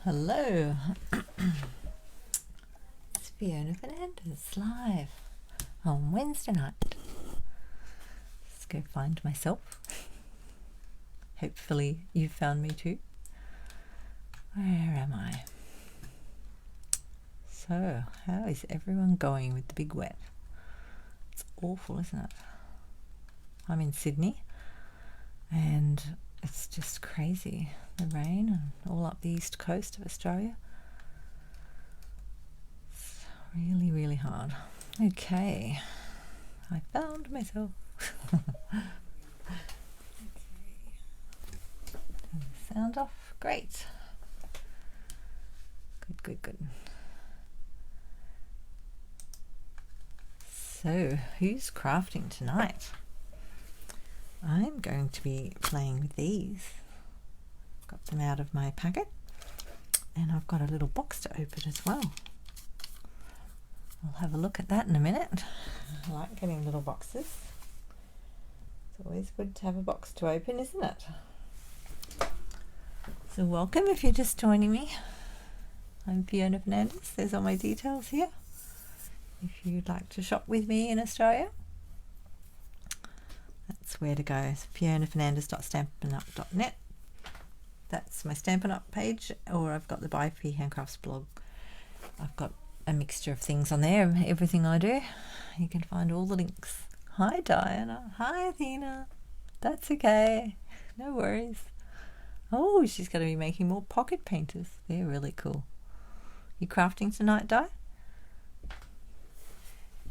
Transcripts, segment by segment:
Hello, it's Fiona Fernandez live on Wednesday night. Let's go find myself. Hopefully you found me too. Where am I? So, how is everyone going with the big wet? It's awful, isn't it? I'm in Sydney and it's just crazy. The rain and all up the east coast of Australia. It's really, really hard. Okay, I found myself. Sound off? Great. Good. So, who's crafting tonight? I'm going to be playing with these. Got them out of my packet and I've got a little box to open as well. I'll have a look at that in a minute. I like getting little boxes. It's always good to have a box to open, isn't it? So welcome if you're just joining me. I'm Fiona Fernandez. There's all my details here. If you'd like to shop with me in Australia, that's where to go. It's fionafernandez.stampinup.net. That's my Stampin' Up page, or I've got the Buy Free Handcrafts blog. I've got a mixture of things on there, everything I do. You can find all the links. Hi Diana. Hi Athena. That's okay. No worries. Oh, she's going to be making more pocket painters. They're really cool. You crafting tonight, Di?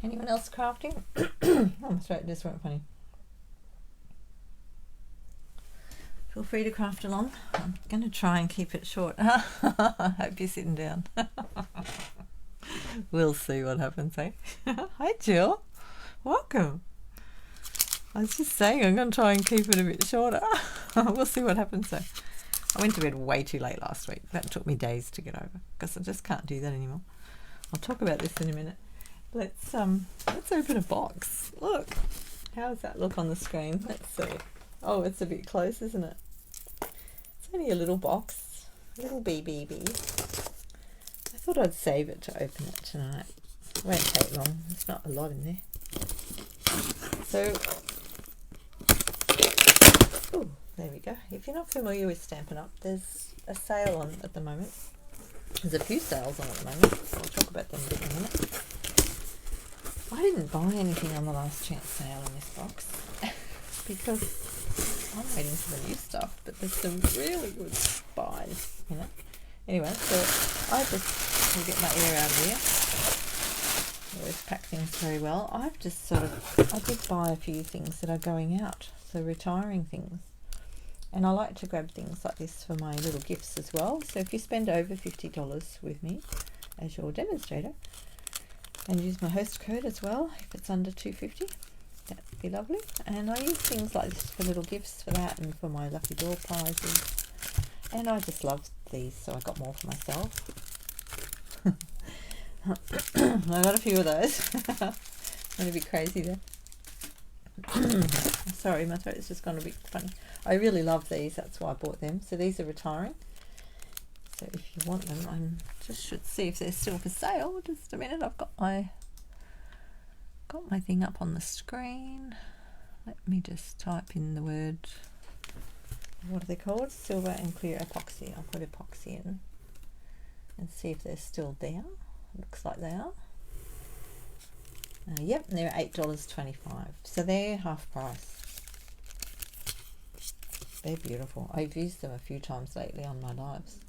Anyone else crafting? Oh, my throat just went funny. Feel free to craft along. I'm going to try and keep it short. I hope you're sitting down. We'll see what happens, eh? Hi, Jill. Welcome. I was just saying I'm going to try and keep it a bit shorter. We'll see what happens, though. I went to bed way too late last week. That took me days to get over because I just can't do that anymore. I'll talk about this in a minute. Let's open a box. Look. How does that look on the screen? Let's see. Oh, it's a bit close, isn't it? It's only a little box, a little BBB. I thought I'd save it to open it tonight. It won't take long. There's not a lot in there. So, oh, there we go. If you're not familiar with Stampin' Up, there's a sale on at the moment. There's a few sales on at the moment. I'll talk about them a bit in a minute. I didn't buy anything on the last chance sale in this box because I'm waiting for the new stuff, but there's some really good buys in it. Anyway, so I just will get my ear out of here. I always pack things very well. I did buy a few things that are going out, so retiring things. And I like to grab things like this for my little gifts as well. So if you spend over $50 with me as your demonstrator, and use my host code as well if it's under $2.50, that'd be lovely. And I use things like this for little gifts for that and for my lucky draw prizes. And I just love these, so I got more for myself. I got a few of those. I'm going to be crazy there. Sorry, my throat is just gone a bit funny. I really love these, that's why I bought them. So these are retiring. So if you want them, I just should see if they're still for sale. Just a minute, I've got my thing up on the screen. Let me just type in the word, what are they called? Silver and clear epoxy. I'll put epoxy in and see if they're still there. Looks like they are. Yep, they're $8.25. So they're half price. They're beautiful. I've used them a few times lately on my lives.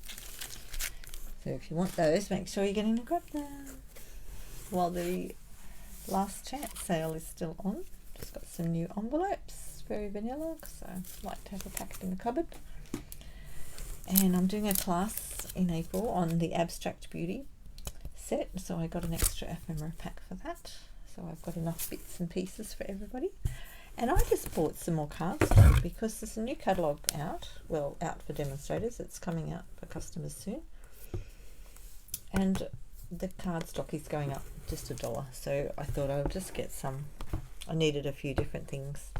So if you want those, make sure you're getting to grab them while the last chance sale is still on. Just got some new envelopes, very vanilla, because I like to have a packet in the cupboard. And I'm doing a class in April on the Abstract Beauty set, so I got an extra ephemera pack for that. So I've got enough bits and pieces for everybody. And I just bought some more cardstock because there's a new catalogue out, well, out for demonstrators. It's coming out for customers soon. And the cardstock is going up just $1, so I thought I'll just get some. I needed a few different things,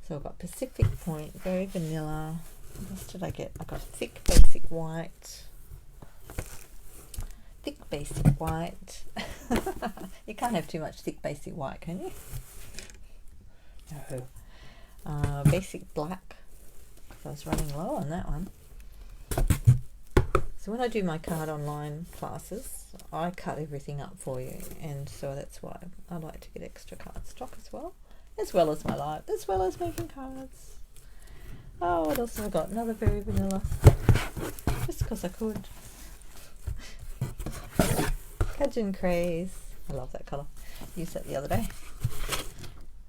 so I've got Pacific Point, very vanilla. What else did I get? I got thick basic white, thick basic white. You can't have too much thick basic white, can you? No. Basic black, because I was running low on that one. So when I do my card online classes, I cut everything up for you, and so that's why I like to get extra card stock as well as my life, as well as making cards. Oh, what else have I got? Another Very Vanilla, just because I could. Cajun Craze, I love that colour. Used that the other day.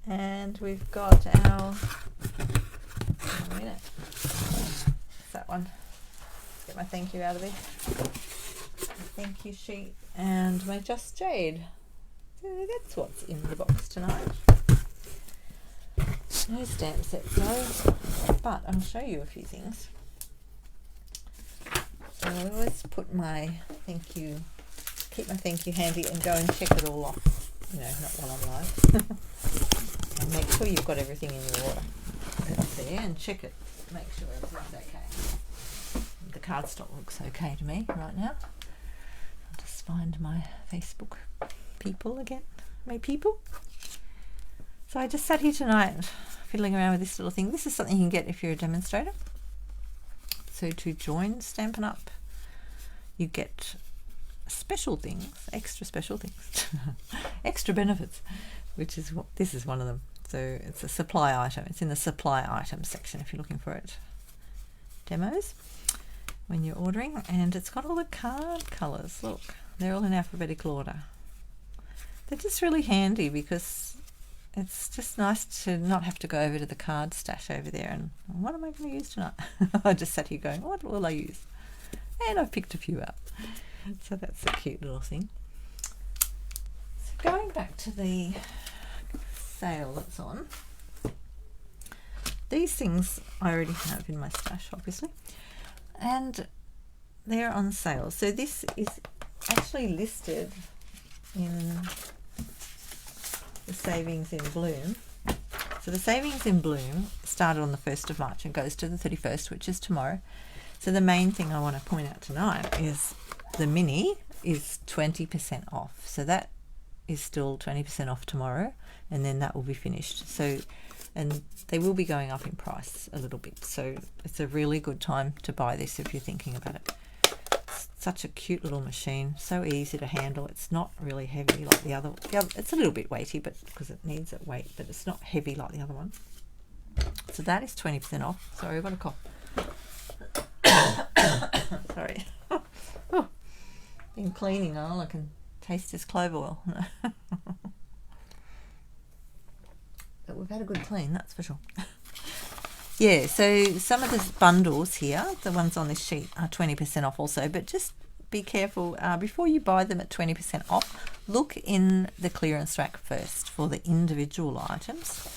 And we've got our, wait a minute, what's that one? Let's get my thank you out of there. My thank you sheet and my Just Jade. So that's what's in the box tonight. No stamp sets though, but I'll show you a few things. So I always put my thank you, keep my thank you handy and go and check it all off. You know, not while I'm live. And make sure you've got everything in your order. Put it up there and check it. Make sure everything's okay. The cardstock looks okay to me right now. I'll just find my Facebook people again. My people. So I just sat here tonight fiddling around with this little thing. This is something you can get if you're a demonstrator. So to join Stampin' Up, you get special things, extra special things, extra benefits, which is what this is one of them. So it's a supply item. It's in the supply item section if you're looking for it. Demos when you're ordering, and it's got all the card colours. Look, they're all in alphabetical order. They're just really handy because it's just nice to not have to go over to the card stash over there and what am I going to use tonight? I just sat here going, what will I use? And I've picked a few up. So that's a cute little thing. So going back to the sale that's on, these things I already have in my stash obviously, and they're on sale. So this is actually listed in the Savings in Bloom. So the Savings in Bloom started on the 1st of March and goes to the 31st, which is tomorrow. So the main thing I want to point out tonight is the mini is 20% off. So that is still 20% off tomorrow, and then that will be finished. So, and they will be going up in price a little bit. So it's a really good time to buy this if you're thinking about it. It's such a cute little machine, so easy to handle. It's not really heavy like the other. It's a little bit weighty, but because it needs that weight, but it's not heavy like the other one. So that is 20% off. Sorry, I've got a cough. Sorry. Oh, been cleaning, all I can taste is clove oil. But we've had a good clean, that's for sure. Yeah, so some of the bundles here, the ones on this sheet, are 20% off also, but just be careful before you buy them at 20% off. Look in the clearance rack first for the individual items,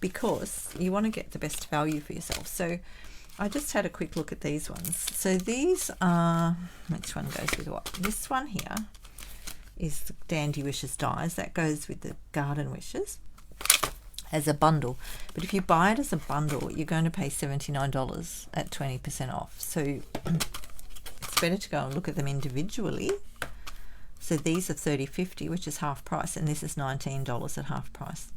because you want to get the best value for yourself. So I just had a quick look at these ones. So these are, which one goes with what? This one here is the Dandy Wishes dies. That goes with the Garden Wishes as a bundle. But if you buy it as a bundle, you're going to pay $79 at 20% off. So it's better to go and look at them individually. So these are $30.50, which is half price, and this is $19 at half price.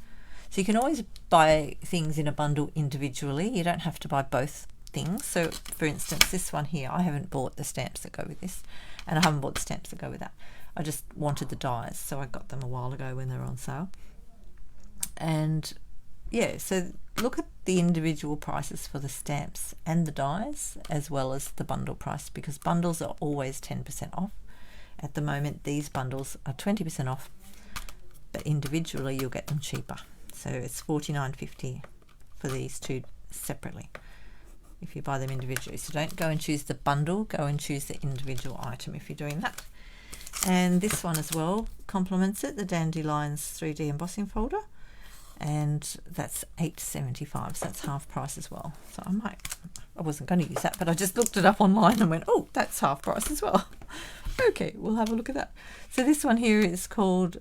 So you can always buy things in a bundle individually. You don't have to buy both things. So for instance, this one here, I haven't bought the stamps that go with this, and I haven't bought the stamps that go with that. I just wanted the dies, so I got them a while ago when they were on sale. And yeah, so look at the individual prices for the stamps and the dies, as well as the bundle price, because bundles are always 10% off. At the moment, these bundles are 20% off, but individually you'll get them cheaper. So it's $49.50 for these two separately if you buy them individually. So don't go and choose the bundle, go and choose the individual item if you're doing that. And this one as well complements it, the Dandelions 3D embossing folder, and that's $8.75, so that's half price as well. So I wasn't going to use that, but I just looked it up online and went, oh, that's half price as well. Okay, we'll have a look at that. So this one here is called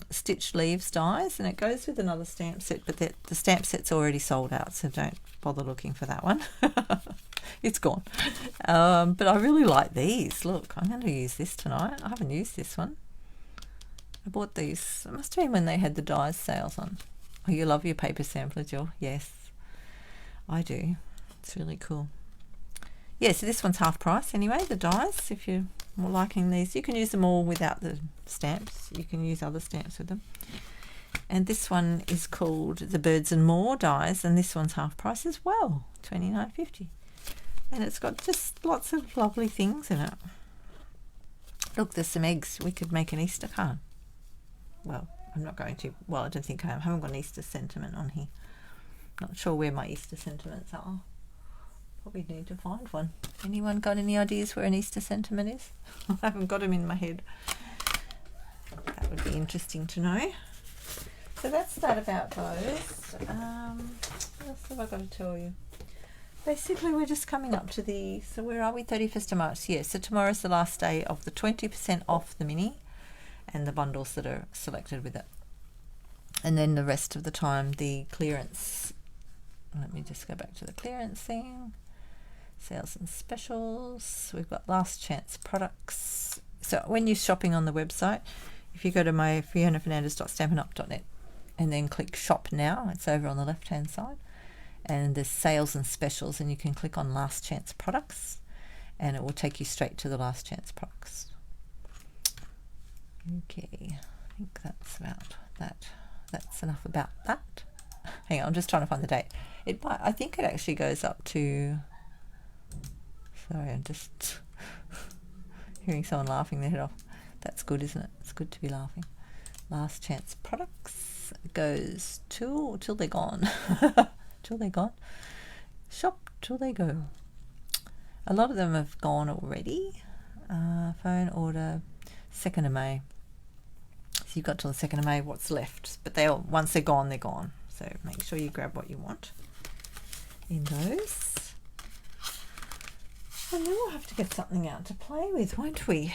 Stitched Leaves dies, and it goes with another stamp set, but the stamp set's already sold out, so don't bother looking for that one. It's gone. But I really like these. Look, I'm going to use this tonight. I haven't used this one. I bought these. It must have been when they had the dies sales on. Oh, you love your paper sampler, Jill? Yes, I do. It's really cool. Yeah, so this one's half price anyway, the dies. If you're more liking these, you can use them all without the stamps. You can use other stamps with them. And this one is called the Birds and More dies, and this one's half price as well, $29.50. And it's got just lots of lovely things in it. Look, there's some eggs. We could make an Easter card. Well, I'm not going to. Well, I don't think I haven't got an Easter sentiment on here. Not sure where my Easter sentiments are. Probably need to find one. Anyone got any ideas where an Easter sentiment is? I haven't got them in my head. That would be interesting to know. So that's that about those. What else have I got to tell you? Basically, we're just coming up to the, so where are we? 31st of March. Yeah, so tomorrow's the last day of the 20% off the mini and the bundles that are selected with it. And then the rest of the time, the clearance. Let me just go back to the clearance thing. Sales and specials. We've got last chance products. So when you're shopping on the website, if you go to my FionaFernandez.stampinup.net and then click shop now, it's over on the left hand side, and there's sales and specials, and you can click on last chance products and it will take you straight to the last chance products. Okay, I think that's about that. That's enough about that. Hang on, I'm just trying to find the date. It might, I think it actually goes up to, sorry, I'm just hearing someone laughing their head off. That's good, isn't it? It's good to be laughing. Last chance products goes till they're gone. Till they're gone. Shop till they go. A lot of them have gone already. Phone order 2nd of May. So you've got till the 2nd of May what's left. But they all, once they're gone, they're gone. So make sure you grab what you want in those. And then we'll have to get something out to play with, won't we?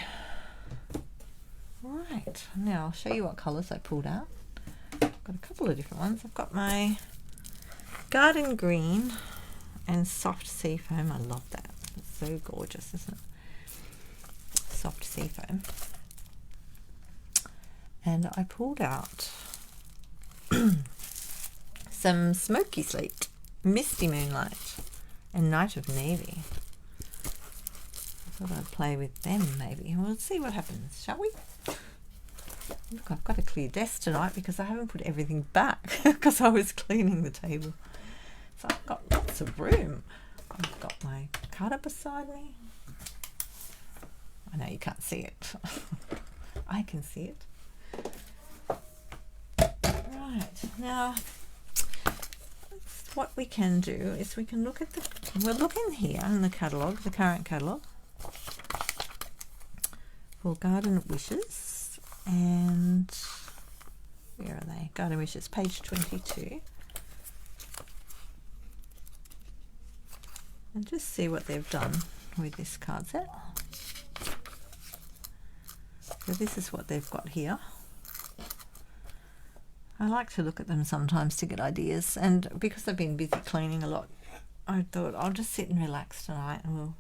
Right, now I'll show you what colours I pulled out. I've got a couple of different ones. I've got my garden green and soft sea foam. I love that. It's so gorgeous, isn't it? Soft sea foam. And I pulled out some smoky slate, misty moonlight, and night of navy. I thought I'd play with them maybe. We'll see what happens, shall we? Look, I've got a clear desk tonight because I haven't put everything back because I was cleaning the table. So I've got lots of room. I've got my cutter beside me. I know you can't see it. I can see it. Right, now what we can do is we can look at the, we're looking here in the catalogue, the current catalogue for Garden Wishes, and where are they? Garden Wishes, page 22. And just see what they've done with this card set. So this is what they've got here. I like to look at them sometimes to get ideas, and because I've been busy cleaning a lot, I thought I'll just sit and relax tonight and we'll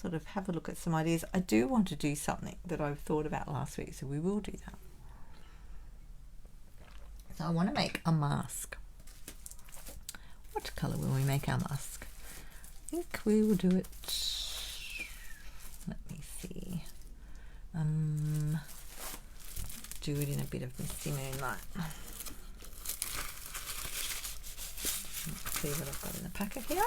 sort of have a look at some ideas. I do want to do something that I've thought about last week, so we will do that. So I want to make a mask. What colour will we make our mask? I think we will do it, let me see, do it in a bit of misty moonlight. Let's see what I've got in the packet here.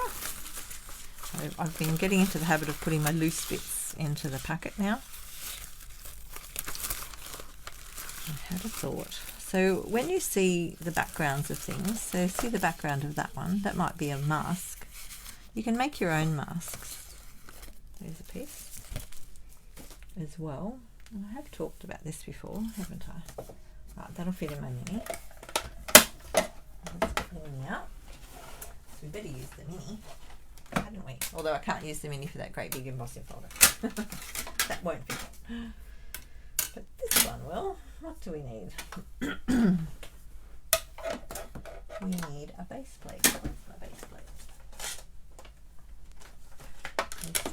I've been getting into the habit of putting my loose bits into the packet now. I had a thought. So when you see the backgrounds of things, so see the background of that one, that might be a mask. You can make your own masks. There's a piece as well. And I have talked about this before, haven't I? Right, that'll fit in my mini. Let's get the mini out. So we better use the mini, hadn't we? Although I can't use the mini for that great big embossing folder. That won't fit. But this one will. What do we need? We need a base plate. What's my base plate?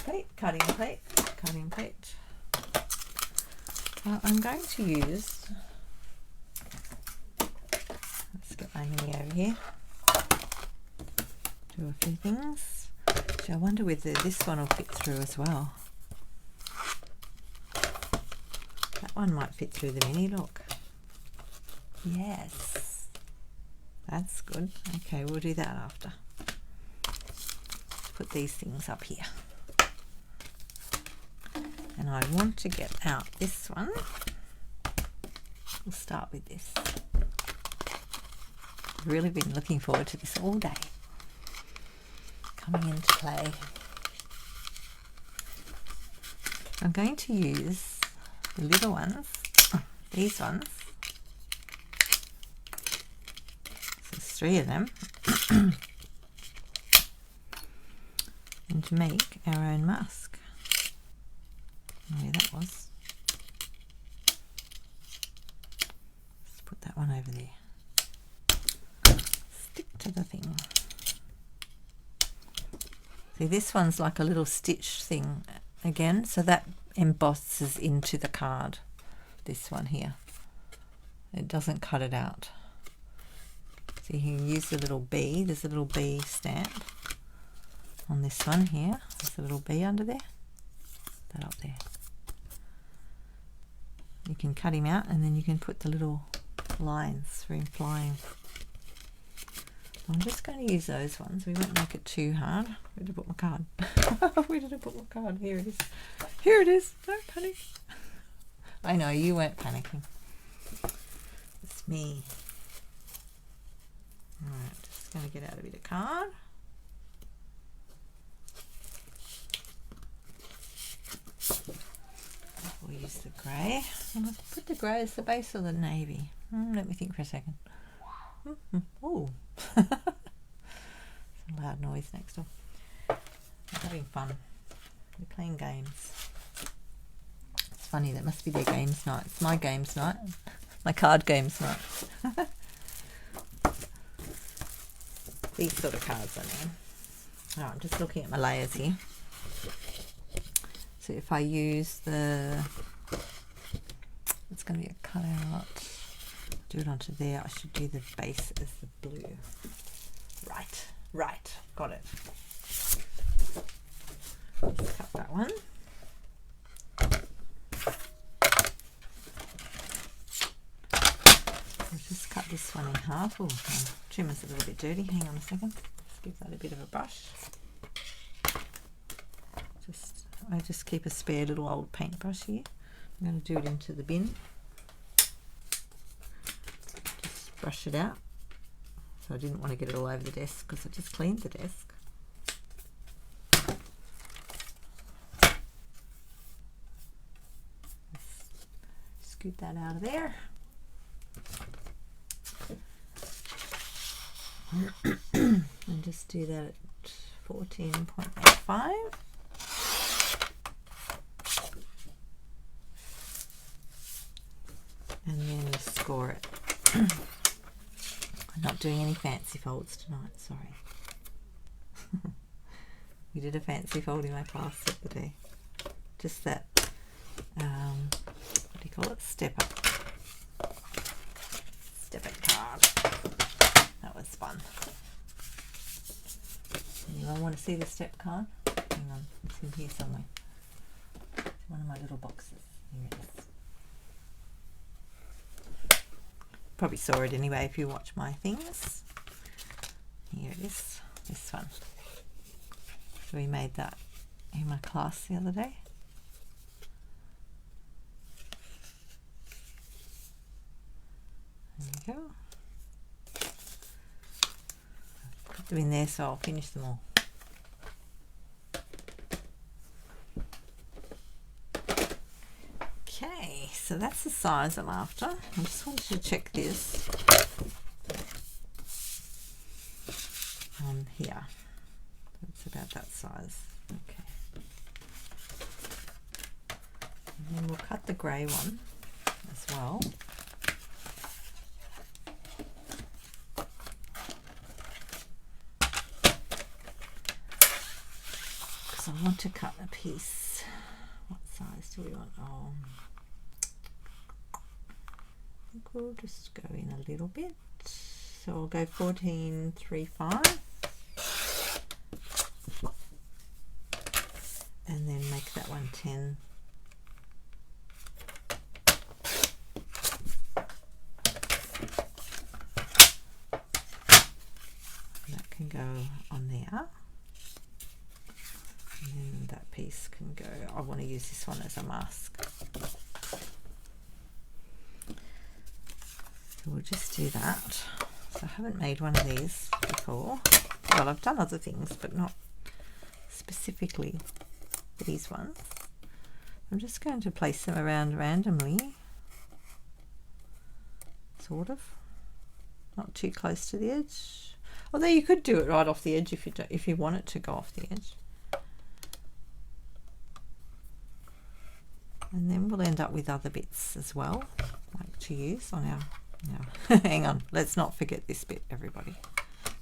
plate, cutting plate, cutting plate. I'm going to use, let's get my mini over here, do a few things. So I wonder whether this one will fit through as well. That one might fit through the mini, look. Yes, that's good. Okay, we'll do that after. Let's put these things up here. And I want to get out this one. We'll start with this. I've really been looking forward to this all day. Coming into play. I'm going to use the little ones, these ones. So there's 3 of them. And to make our own mask. Where that was. Let's put that one over there. Stick to the thing. See, this one's like a little stitch thing again, so that embosses into the card. This one here. It doesn't cut it out. So you can use the little bee. There's a little bee stamp on this one here. There's a little bee under there. That up there. You can cut him out and then you can put the little lines for him flying. I'm just going to use those ones. We won't make it too hard. Where did I put my card? Where did I put my card? Here it is. Here it is. Don't panic. I know, you weren't panicking. It's me. Alright, just going to get out a bit of card. We'll use the grey. And I'll put the grey as the base or the navy. Let me think for a second. Oh, it's a loud noise next door. I'm having fun. They're playing games. It's funny, that must be their games night. It's my games night. My card games night. These sort of cards I mean. Oh, I'm just looking at my layers here. So if I use the, it's going to be a cut out, do it onto there. I should do the base as the blue. Right, got it. Let's cut that one. I'll just cut this one in half. Oh, my trimmer's a little bit dirty. Hang on a second. Let's give that a bit of a brush. I just keep a spare little old paintbrush here. I'm going to do it into the bin. Just brush it out. So I didn't want to get it all over the desk because I just cleaned the desk. Scoop that out of there. And just do that at 14.85. And then you score it. I'm not doing any fancy folds tonight, sorry. We did a fancy fold in my class the other day. Just that, what do you call it? Step up. Step up card. That was fun. Anyone want to see the step card? Hang on, it's in here somewhere. It's one of my little boxes. Here it is. Probably saw it anyway if you watch my things. Here it is, this one. So we made that in my class the other day. There we go. Put them in there so I'll finish them all. Okay, so that's the size I'm after. I just wanted to check this on here. It's about that size. Okay. And then we'll cut the grey one as well. Because because I want to cut a piece. What size do we want? Oh, I think we'll just go in a little bit. So I'll go 14.35 and then make that one 10. That can go on there. And then that piece can go, I want to use this one as a mask. So we'll just do that. So I haven't made one of these before. Well, I've done other things, but not specifically these ones. I'm just going to place them around randomly, sort of, not too close to the edge. Although you could do it right off the edge if you want it to go off the edge. And then we'll end up with other bits as well, like to use on our. No, hang on, let's not forget this bit, everybody.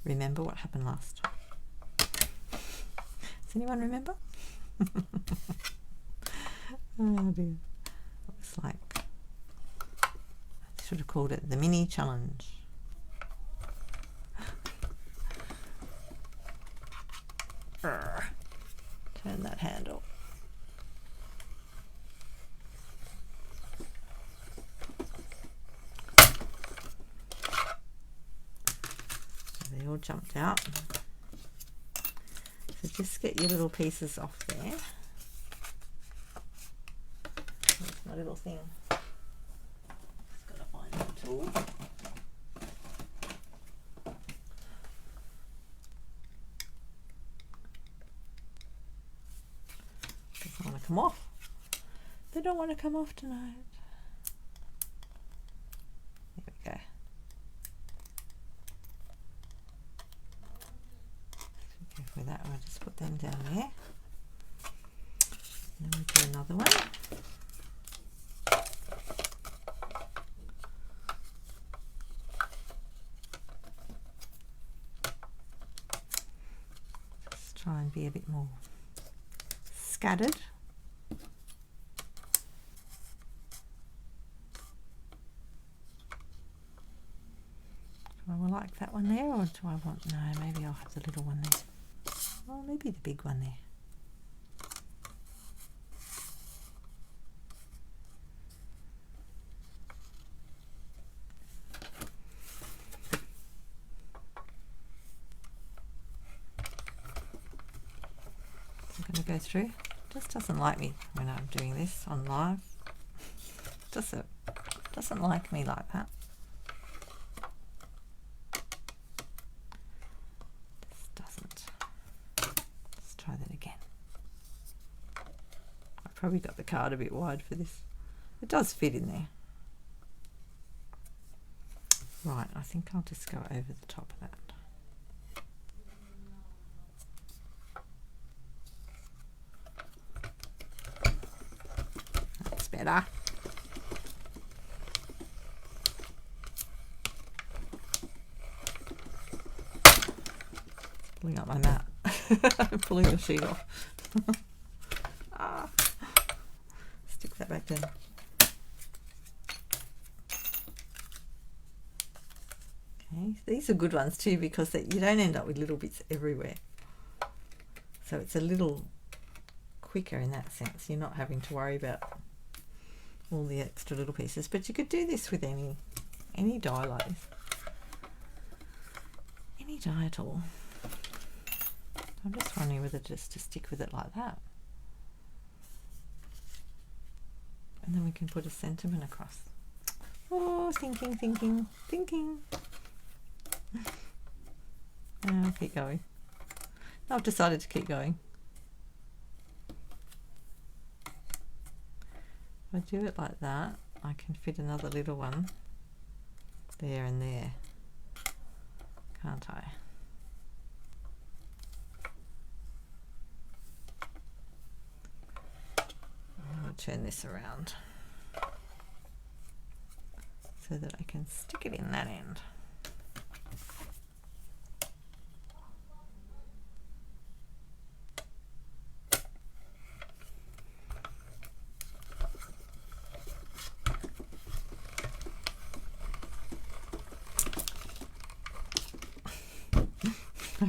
Remember what happened last time? Does anyone remember? Oh dear. Looks like I should have called it the mini challenge. Turn that handle. They all jumped out. So just get your little pieces off there. That's my little thing. Just gotta find the tool. Doesn't want to come off. They don't want to come off tonight. There we go. With that, I'll just put them down there. And then we'll do another one. Just try and be a bit more scattered. Do I like that one there, or do I want, no, maybe I'll have the little one there. Well, maybe the big one there. I'm going to go through. It just doesn't like me when I'm doing this on live. Doesn't like me like that. Probably got the card a bit wide for this. It does fit in there. Right, I think I'll just go over the top of that. That's better. Pulling up my mat. Pulling the sheet off. Stick that back down. Okay, these are good ones too because you don't end up with little bits everywhere. So it's a little quicker in that sense. You're not having to worry about all the extra little pieces. But you could do this with any die like this. Any die at all. I'm just wondering whether just to stick with it like that. And then we can put a sentiment across. Oh, thinking. I'll keep going. I've decided to keep going. If I do it like that, I can fit another little one there and there, can't I? I'll turn this around so that I can stick it in that end.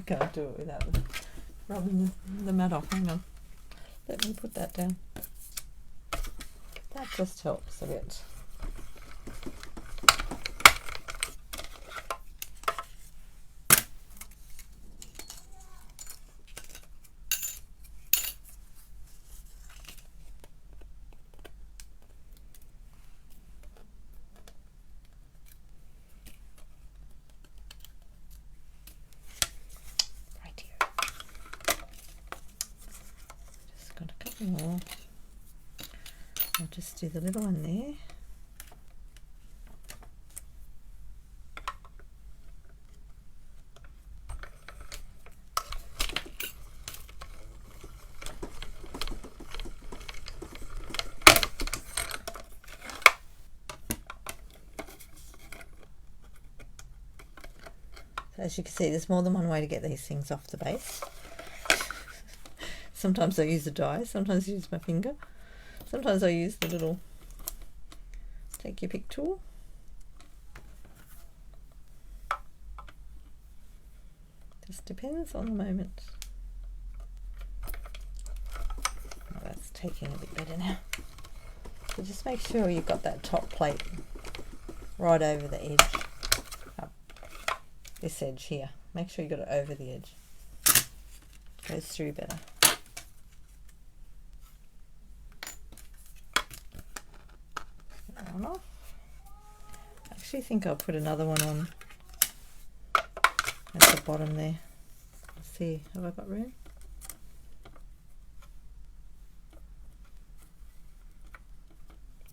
can't do it without rubbing the mat off. Hang on. Let me put that down. That just helps a bit. More. I'll just do the little one there. So as you can see, there's more than one way to get these things off the base. Sometimes I use a die, sometimes I use my finger, sometimes I use the little take your pick tool. Just depends on the moment. Oh, that's taking a bit better now. So just make sure you've got that top plate right over the edge. Up this edge here. Make sure you got it over the edge. Goes through better. Off. I actually think I'll put another one on at the bottom there. Let's see, have I got room?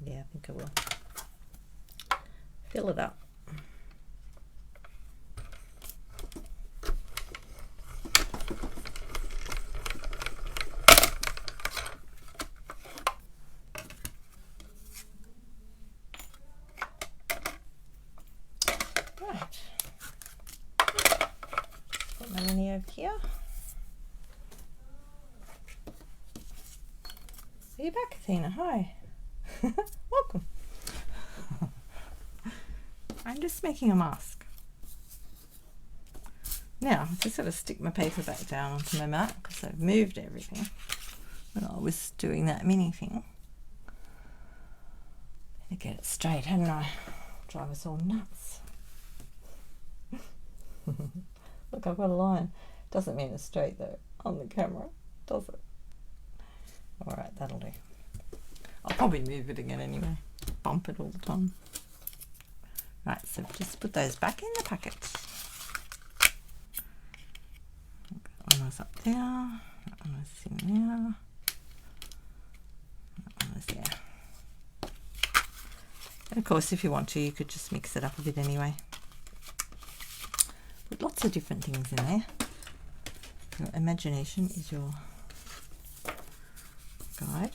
Yeah, I think I will. Fill it up. Here. Are you back, Athena? Hi. Welcome. I'm just making a mask. Now, I've just got to stick my paper back down onto my mat because I've moved everything when I was doing that mini thing. Better get it straight, hadn't I? Drive us all nuts. Look, I've got a line. Doesn't mean it's straight though on the camera, does it? Alright, that'll do. I'll probably move it again anyway. Bump it all the time. Right, so just put those back in the packet. That one was up there. That one was in there. That one was there. And of course, if you want to, you could just mix it up a bit anyway. Put lots of different things in there. Your imagination is your guide.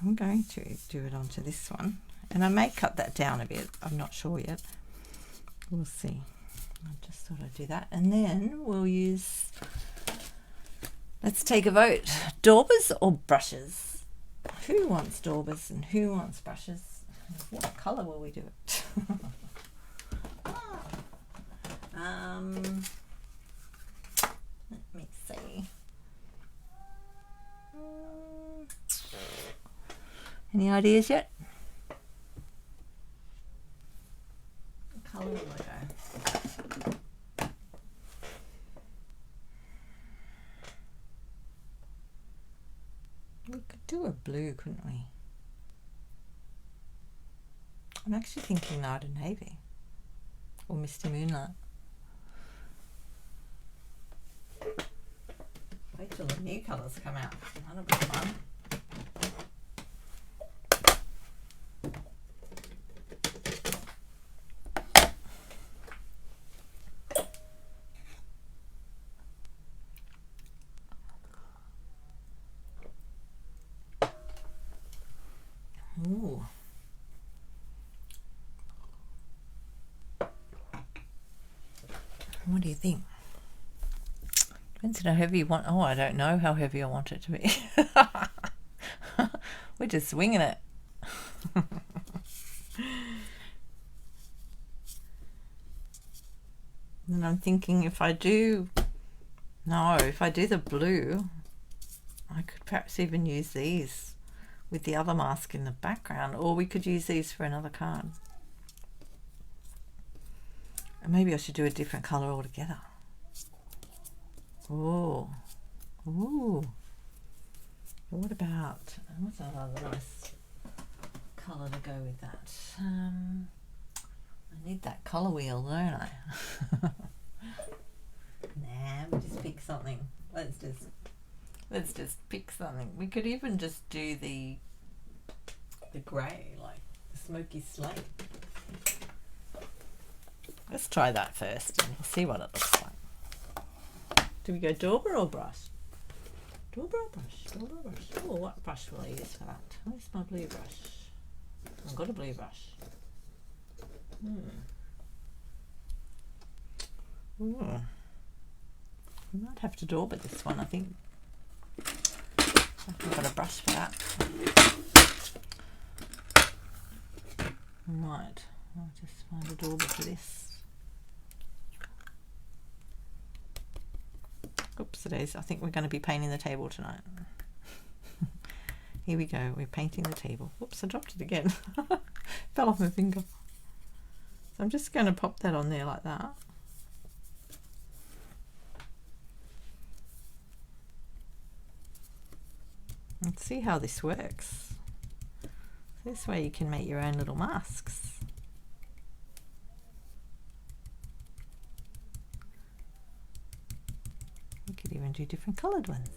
I'm going to do it onto this one, and I may cut that down a bit. I'm not sure yet. We'll see. I just thought I'd do that, and then we'll use. Let's take a vote: daubers or brushes? Who wants daubers and who wants brushes? What colour will we do it? Let me see. Any ideas yet? What colour will I go? We could do a blue, couldn't we? I'm actually thinking Night and Navy or Misty Moonlight. Wait till the new colours come out. That'll be fun. Ooh. What do you think? Depends on how heavy you want. Oh, I don't know how heavy I want it to be. We're just swinging it. And I'm thinking if I do the blue, I could perhaps even use these with the other mask in the background, or we could use these for another card. And maybe I should do a different colour altogether. Oh, ooh. What about, what's another nice colour to go with that? I need that colour wheel, don't I? Nah, we'll just pick something. Let's just pick something. We could even just do the grey, like the smoky slate. Let's try that first and we'll see what it looks like. Do we go dauber or brush? Dauber or brush? Dauber or brush? Oh, what brush will I use for that? Where's my blue brush? I've got a blue brush. Ooh. We might have to dauber this one, I think. I've got a brush for that. Right, I'll just find a dauber for this. Oops, it is. I think we're going to be painting the table tonight. Here we go. We're painting the table. Whoops, I dropped it again. Fell off my finger. So I'm just going to pop that on there like that. And see how this works. This way you can make your own little masks. You could even do different coloured ones.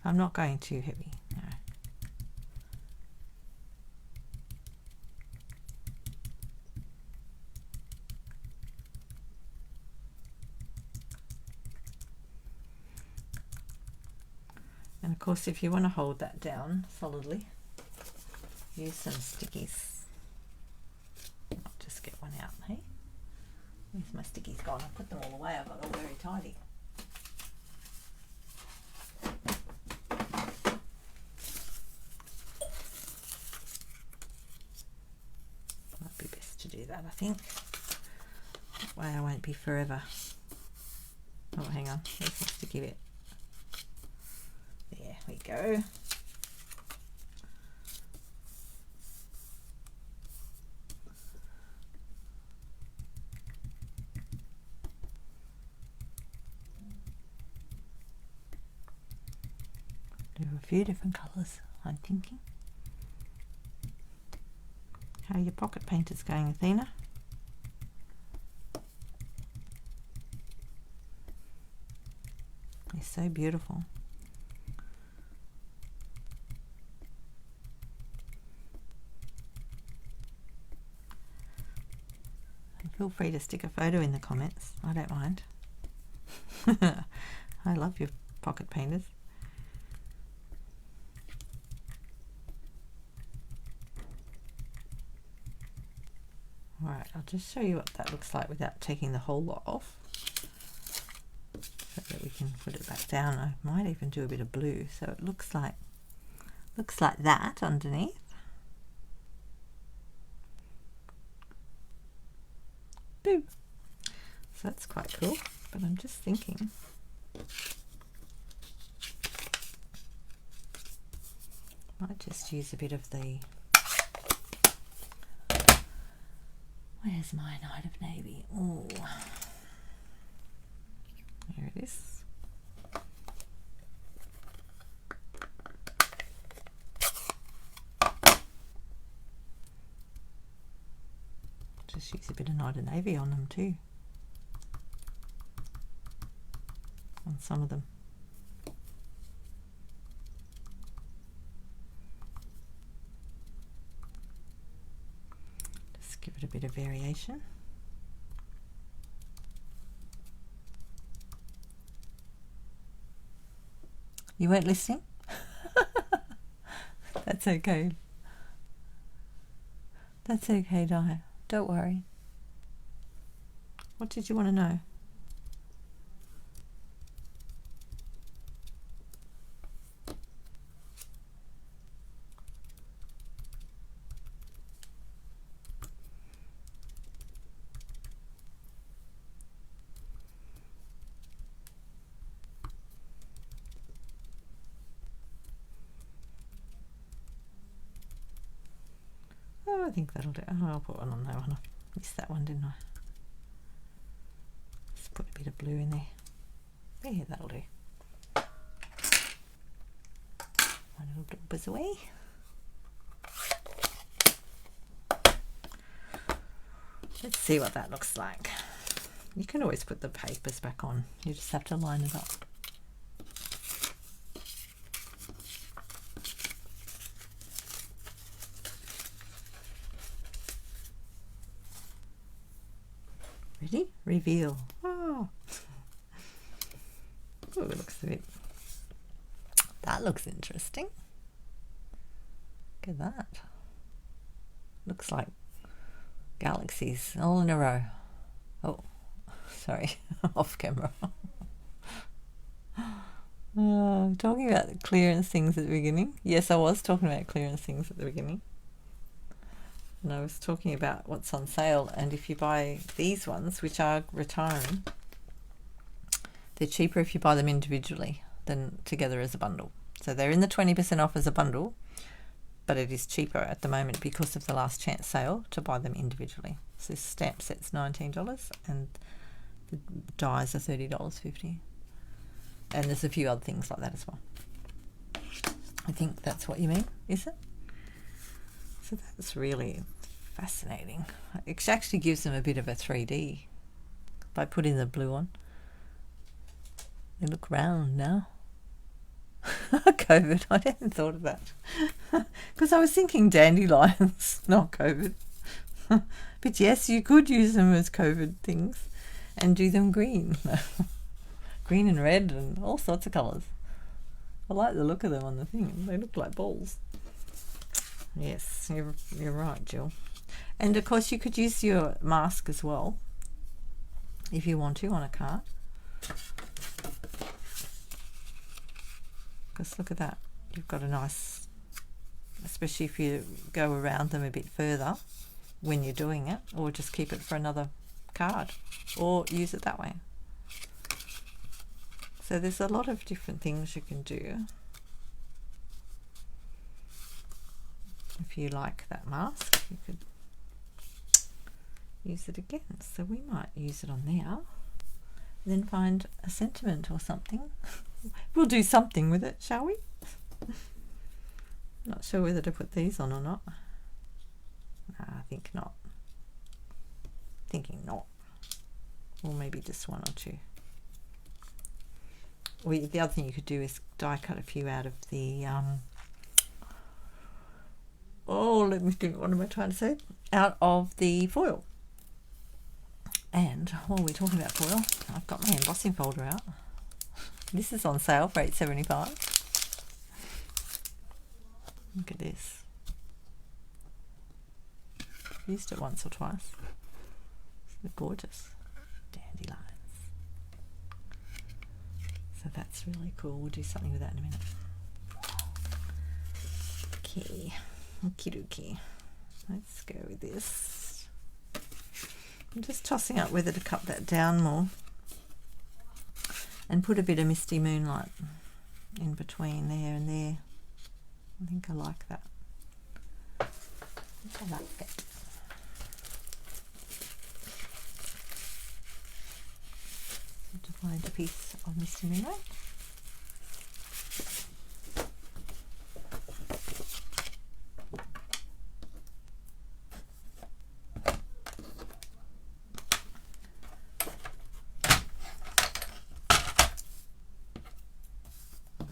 I'm not going too heavy. No. And of course, if you want to hold that down solidly, use some stickies. I'll just get one out, hey? Where's my stickies gone? I put them all away. I've got all very tidy. Might be best to do that, I think. That way I won't be forever. Oh, hang on. There's my sticky bit. There we go. Do a few different colours, I'm thinking. How are your pocket painters going, Athena? They're so beautiful. Feel free to stick a photo in the comments. I don't mind. I love your pocket painters. Alright, I'll just show you what that looks like without taking the whole lot off, so that we can put it back down. I might even do a bit of blue so it looks like that underneath. Boom. So that's quite cool, but I'm just thinking might just use a bit of the, where's my Night of Navy? Oh, there it is. Just use a bit of Night of Navy on them too, on some of them. Just give it a bit of variation. You weren't listening? That's okay. That's okay, Di. Don't worry. What did you want to know? I think that'll do. Oh, I'll put one on that one. I missed that one, didn't I? Just put a bit of blue in there. Yeah, that'll do. One little buzz away. Let's see what that looks like. You can always put the papers back on. You just have to line it up. Ready? Reveal. Oh. Ooh, it looks a bit... That looks interesting. Look at that. Looks like galaxies all in a row. Oh, sorry, off camera. Talking about the clearance things at the beginning. Yes, I was talking about clearance things at the beginning. And I was talking about what's on sale, and if you buy these ones, which are retiring, they're cheaper if you buy them individually than together as a bundle. So they're in the 20% off as a bundle, but it is cheaper at the moment because of the last chance sale to buy them individually. So this stamp set's $19 and the dies are $30.50. And there's a few other things like that as well. I think that's what you mean, is it? So that's really fascinating. It actually gives them a bit of a 3D by putting the blue on. They look round now. COVID, I hadn't thought of that. Because I was thinking dandelions, not COVID. But yes, you could use them as COVID things and do them green. Green and red and all sorts of colours. I like the look of them on the thing. They look like balls. Yes, you're right, Jill. And of course you could use your mask as well if you want to on a card. Because look at that. You've got a nice, especially if you go around them a bit further when you're doing it, or just keep it for another card or use it that way. So there's a lot of different things you can do. If you like that mask, you could use it again. So we might use it on there, then find a sentiment or something. We'll do something with it, shall we? Not sure whether to put these on or not. No, I think not. Thinking not. Or maybe just one or two. Or the other thing you could do is die cut a few out of the let me think, what am I trying to say? Out of the foil. And while we're talking about foil, I've got my embossing folder out. This is on sale for $8.75. Look at this. Used it once or twice. It's gorgeous. Dandelions. So that's really cool. We'll do something with that in a minute. Okay. Okie dokie. Let's go with this. I'm just tossing up whether to cut that down more and put a bit of Misty Moonlight in between there and there. I think I like that. I think I like it. To find a piece of Misty Moonlight.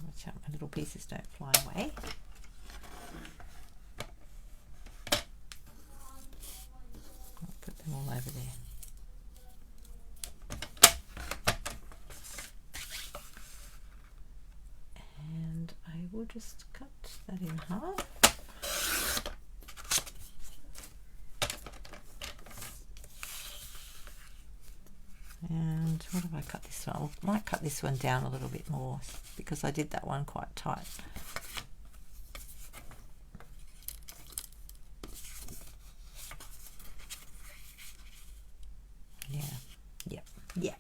Watch out, my little pieces don't fly away. I'll put them all over there. We'll just cut that in half. And what have I cut this one? I might cut this one down a little bit more because I did that one quite tight. Yeah.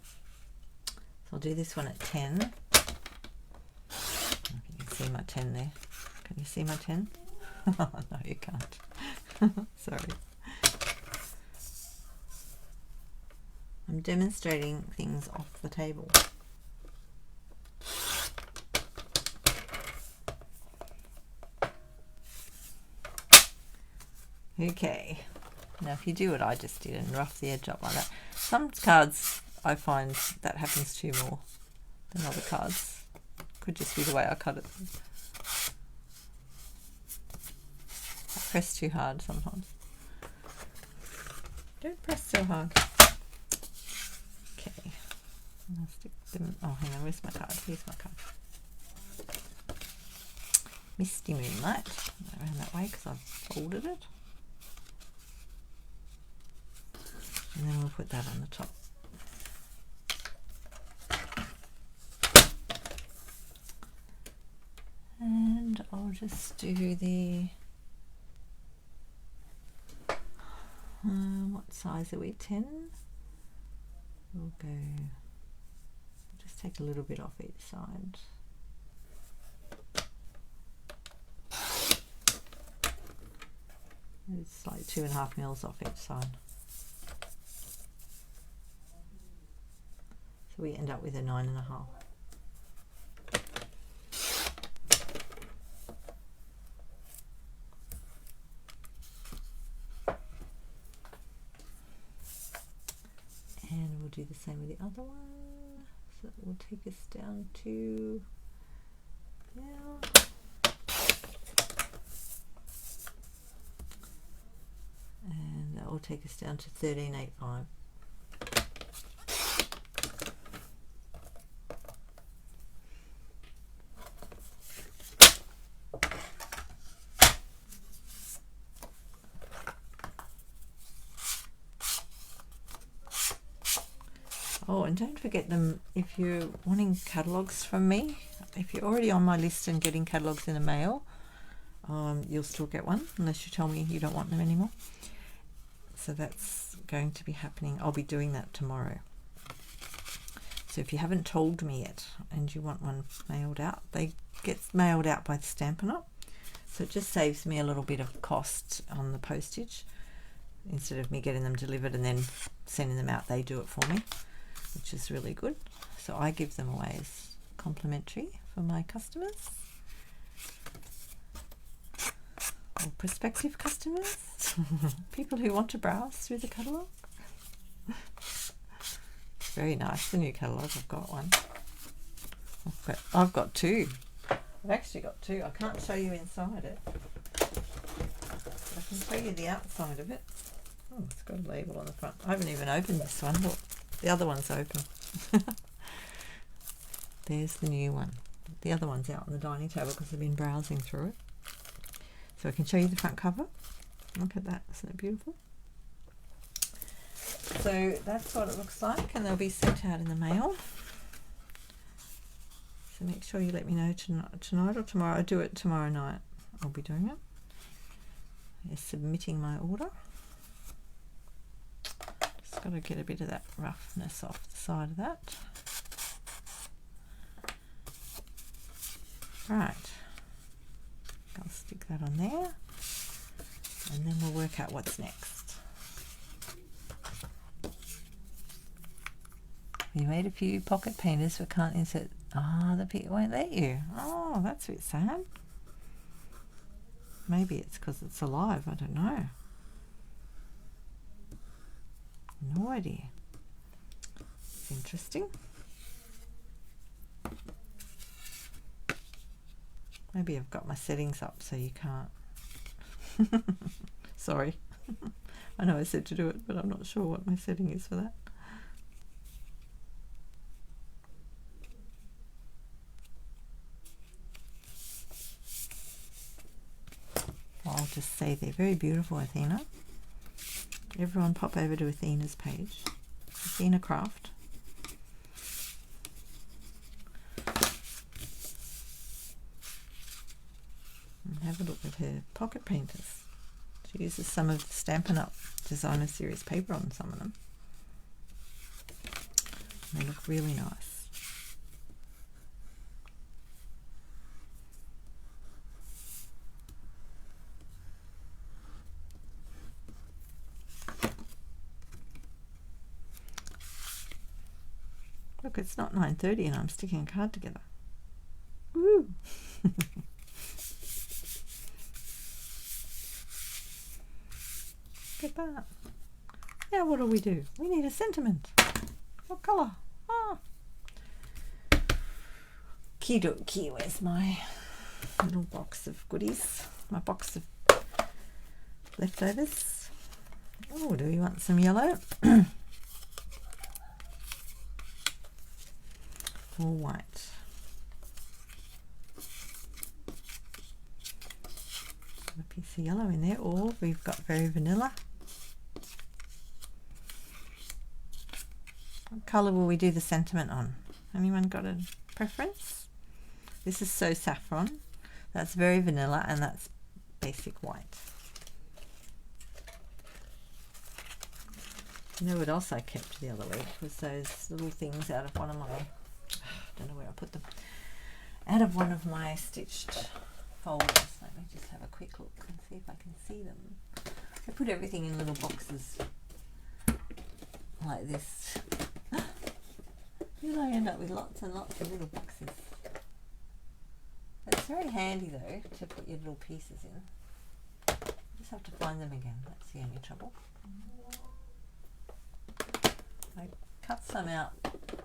So I'll do this one at 10. See my 10 there. Can you see my 10? No, you can't. Sorry. I'm demonstrating things off the table. Okay. Now if you do what I just did and rough the edge up like that, some cards I find that happens to more than other cards. Could just be the way I cut it. I press too hard sometimes. Don't press so hard. Okay. I'll stick them. Oh, hang on. Where's my card? Here's my card. Misty Moonlight. Around that way because I've folded it. And then we'll put that on the top. And I'll just do the what size are we? 10? We'll go, just take a little bit off each side. It's like 2.5 mils off each side. So we end up with a 9.5. And we'll do the same with the other one. So it will take us down to, and that will take us down to 13.85. Oh, and don't forget them if you're wanting catalogues from me. If you're already on my list and getting catalogues in the mail, you'll still get one unless you tell me you don't want them anymore. So that's going to be happening. I'll be doing that tomorrow. So if you haven't told me yet and you want one mailed out, they get mailed out by Stampin' Up. So it just saves me a little bit of cost on the postage. Instead of me getting them delivered and then sending them out, they do it for me, which is really good. So I give them away as complimentary for my customers or prospective customers, people who want to browse through the catalogue. It's very nice, the new catalogue. I've got one. I've got two. I've actually got two. I can't show you inside it. I can show you the outside of it. Oh, it's got a label on the front. I haven't even opened this one. Look, the other one's open. There's the new one. The other one's out on the dining table because I've been browsing through it. So I can show you the front cover. Look at that. Isn't it beautiful? So that's what it looks like, and they'll be sent out in the mail. So make sure you let me know tonight or tomorrow. I'll do it tomorrow night. I'll be doing it. Yes, submitting my order. Just got to get a bit of that roughness off the side of that. Right. I'll stick that on there. And then we'll work out what's next. You made a few pocket painters but can't insert. The pit won't let you. Oh, that's a bit sad. Maybe it's because it's alive. I don't know. No idea. It's interesting. Maybe I've got my settings up so you can't. Sorry. I know I said to do it, but I'm not sure what my setting is for that. I'll just say they're very beautiful, Athena. Everyone pop over to Athena's page. Athena Craft. And have a look at her pocket painters. She uses some of the Stampin' Up! Designer Series paper on some of them. And they look really nice. Look, it's not 9:30 and I'm sticking a card together. Woo! Look at that. Now what do? We need a sentiment. What colour? Ah. Kidoki, where's my little box of goodies? My box of leftovers. Oh, do we want some yellow? Or white? A piece of yellow in there, or we've got very vanilla. What colour will we do the sentiment on? Anyone got a preference? This is So Saffron. That's very vanilla, and that's basic white. You know what else I kept the other week was those little things out of one of my, I don't know where I put them, out of one of my stitched folders. Let me just have a quick look and see if I can see them. I put everything in little boxes like this. Then I end up with lots and lots of little boxes. It's very handy though to put your little pieces in. You just have to find them again, that's the only trouble. I cut some out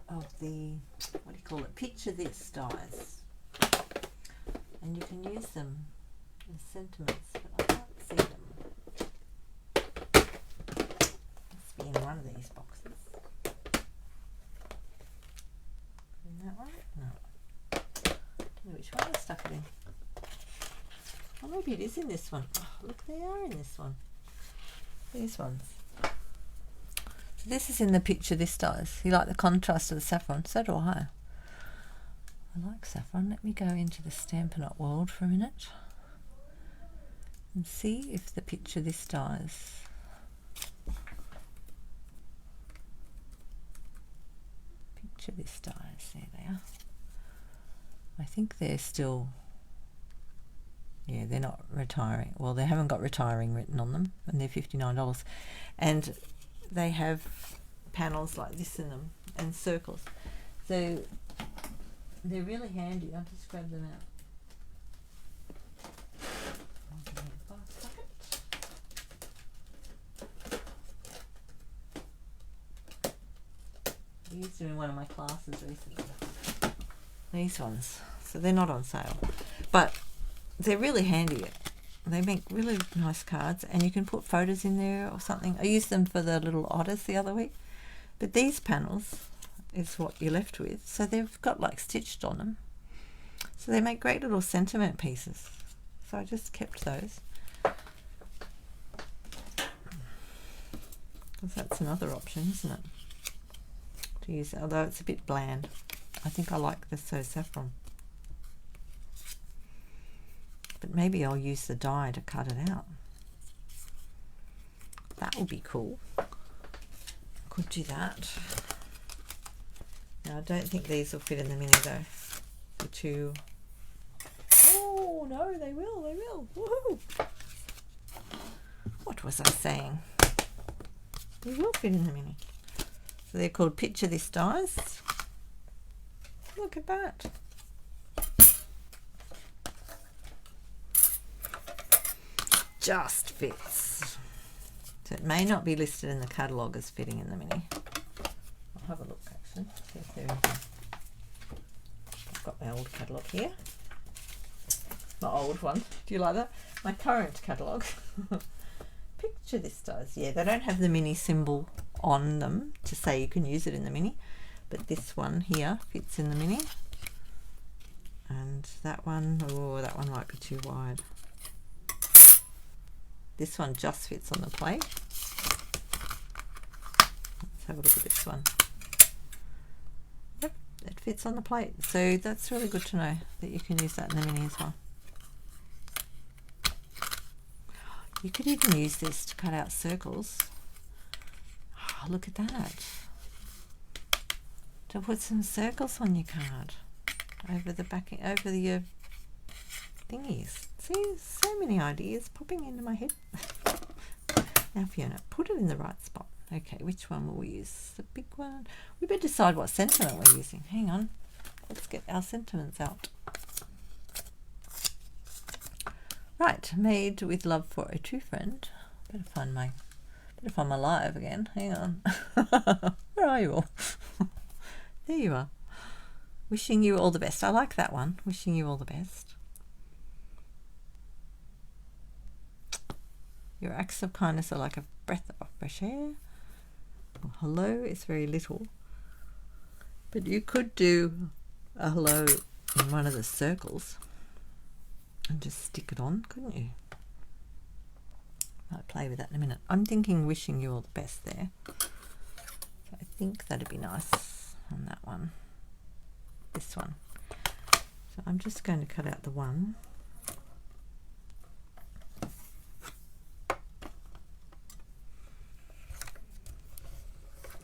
of the, what do you call it, Picture This dies. And you can use them as sentiments, but I can't see them. Must be in one of these boxes. In that one? No. I don't know which one I stuck it in. Oh, maybe it is in this one. Oh, look, they are in this one. These ones. So this is in the Picture This dies. You like the contrast of the saffron? So do I. I like saffron. Let me go into the Stampin' Up world for a minute and see if the Picture This dies. Picture This dies. There they are. I think they're still, yeah, they're not retiring. Well, they haven't got retiring written on them, and they're $59. And they have panels like this in them and circles. So they're really handy. I'll just grab them out. I used them in one of my classes recently. These ones. So they're not on sale. But they're really handy. They make really nice cards, and you can put photos in there or something. I used them for the little otters the other week. But these panels is what you're left with. So they've got like stitched on them. So they make great little sentiment pieces. So I just kept those. Because that's another option, isn't it? To use, although it's a bit bland. I think I like the So Saffron. But maybe I'll use the die to cut it out. That would be cool. Could do that. Now I don't think these will fit in the mini though. The two. Oh no, they will, they will. Woohoo! What was I saying? They will fit in the mini. So they're called Picture This dies. Look at that. Just fits. So it may not be listed in the catalogue as fitting in the mini. I'll have a look actually. See if they're in here. I've got my old catalogue here. My old one. Do you like that? My current catalogue. Picture This dies. Yeah, they don't have the mini symbol on them to say you can use it in the mini. But this one here fits in the mini. And that one, oh, that one might be too wide. This one just fits on the plate. Let's have a look at this one. Yep, it fits on the plate. So that's really good to know that you can use that in the mini as well. You could even use this to cut out circles. Oh, look at that. To put some circles on your card. Over the back, over the thingies. See, so many ideas popping into my head. Now Fiona, put it in the right spot. Okay, which one will we use? The big one? We better decide what sentiment we're using. Hang on. Let's get our sentiments out. Right, made with love for a true friend. Better find my live again. Hang on. Where are you all? There you are. Wishing you all the best. I like that one. Wishing you all the best. Your acts of kindness are like a breath of fresh air. Well, hello is very little. But you could do a hello in one of the circles and just stick it on, couldn't you? Might play with that in a minute. I'm thinking wishing you all the best there. So I think that'd be nice on that one. This one. So I'm just going to cut out the one.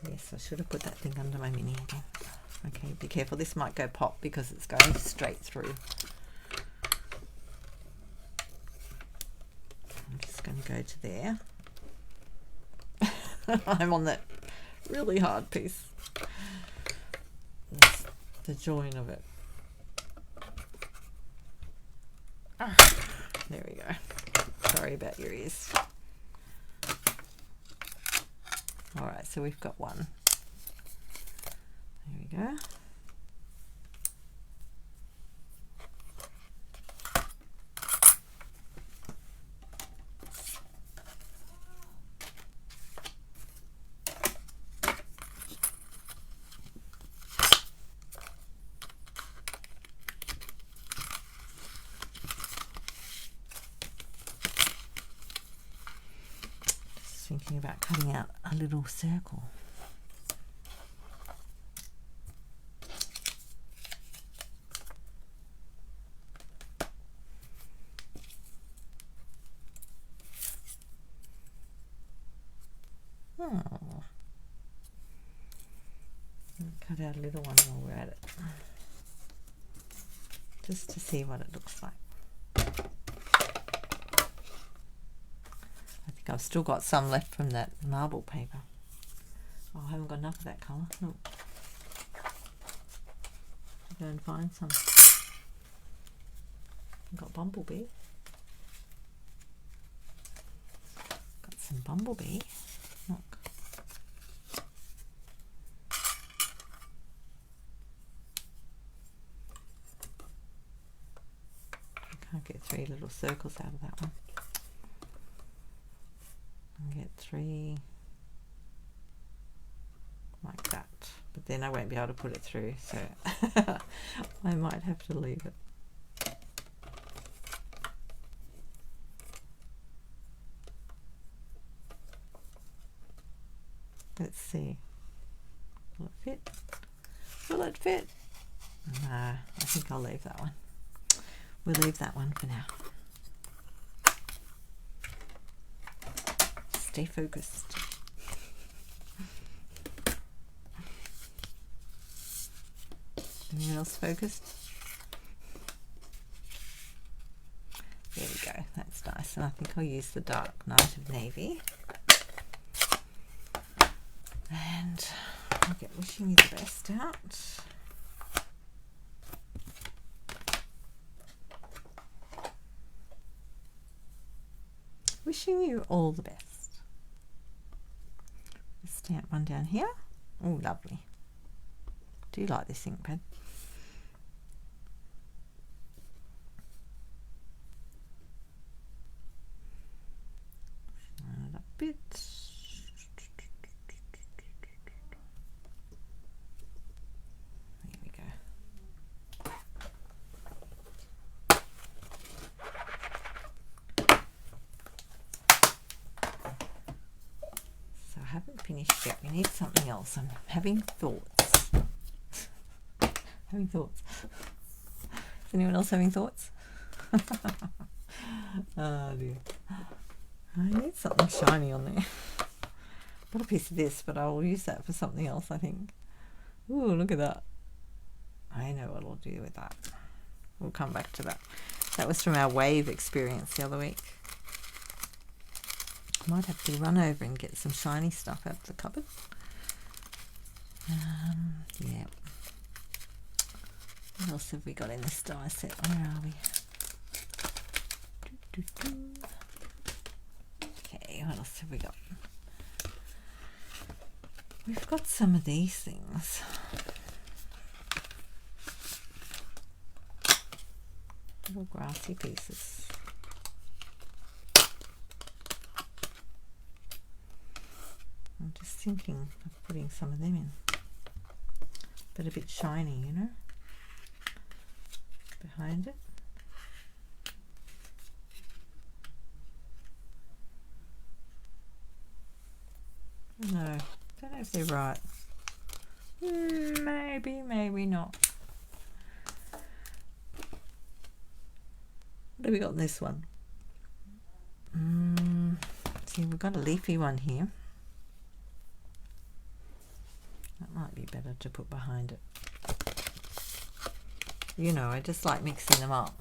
Yes, I should have put that thing under my mini again. Okay, be careful. This might go pop because it's going straight through. I'm just going to go to there. I'm on that really hard piece. That's the join of it. There we go. Sorry about your ears. Alright, so we've got one. There we go. Thinking about cutting out a little circle. Cut out a little one while we're at it, just to see what it looks like. I've still got some left from that marble paper. Oh, I haven't got enough of that colour. No. I'll go and find some. I've got bumblebee. Got some bumblebee. Look. I can't get 3 little circles out of that one. And get 3 like that, but then I won't be able to put it through, so I might have to leave it. Let's see, will it fit? Will it fit? Nah, I think I'll leave that one. We'll leave that one for now. Stay focused. Anyone else focused? There we go, that's nice. And I think I'll use the dark Night of Navy. And I'll get Wishing You the Best out. Wishing you all the best. Stamp one down here. Oh, lovely. Do you like this ink pad? Line it up a bit. There we go. So I haven't finished yet. We need something else. I'm having thoughts. Having thoughts. Is anyone else having thoughts? Oh dear. I need something shiny on there. Got a piece of this, but I will use that for something else, I think. Ooh, look at that. I know what I'll do with that. We'll come back to that. That was from our wave experience the other week. Might have to run over and get some shiny stuff out of the cupboard. Yeah. What else have we got in this die set? Where are we? Okay, what else have we got? We've got some of these things. Little grassy pieces. I'm just thinking of putting some of them in. But a bit shiny, you know, behind it. No, don't know if they're right. Maybe, maybe not. What have we got in this one? See, we've got a leafy one here. That might be better to put behind it. You know, I just like mixing them up.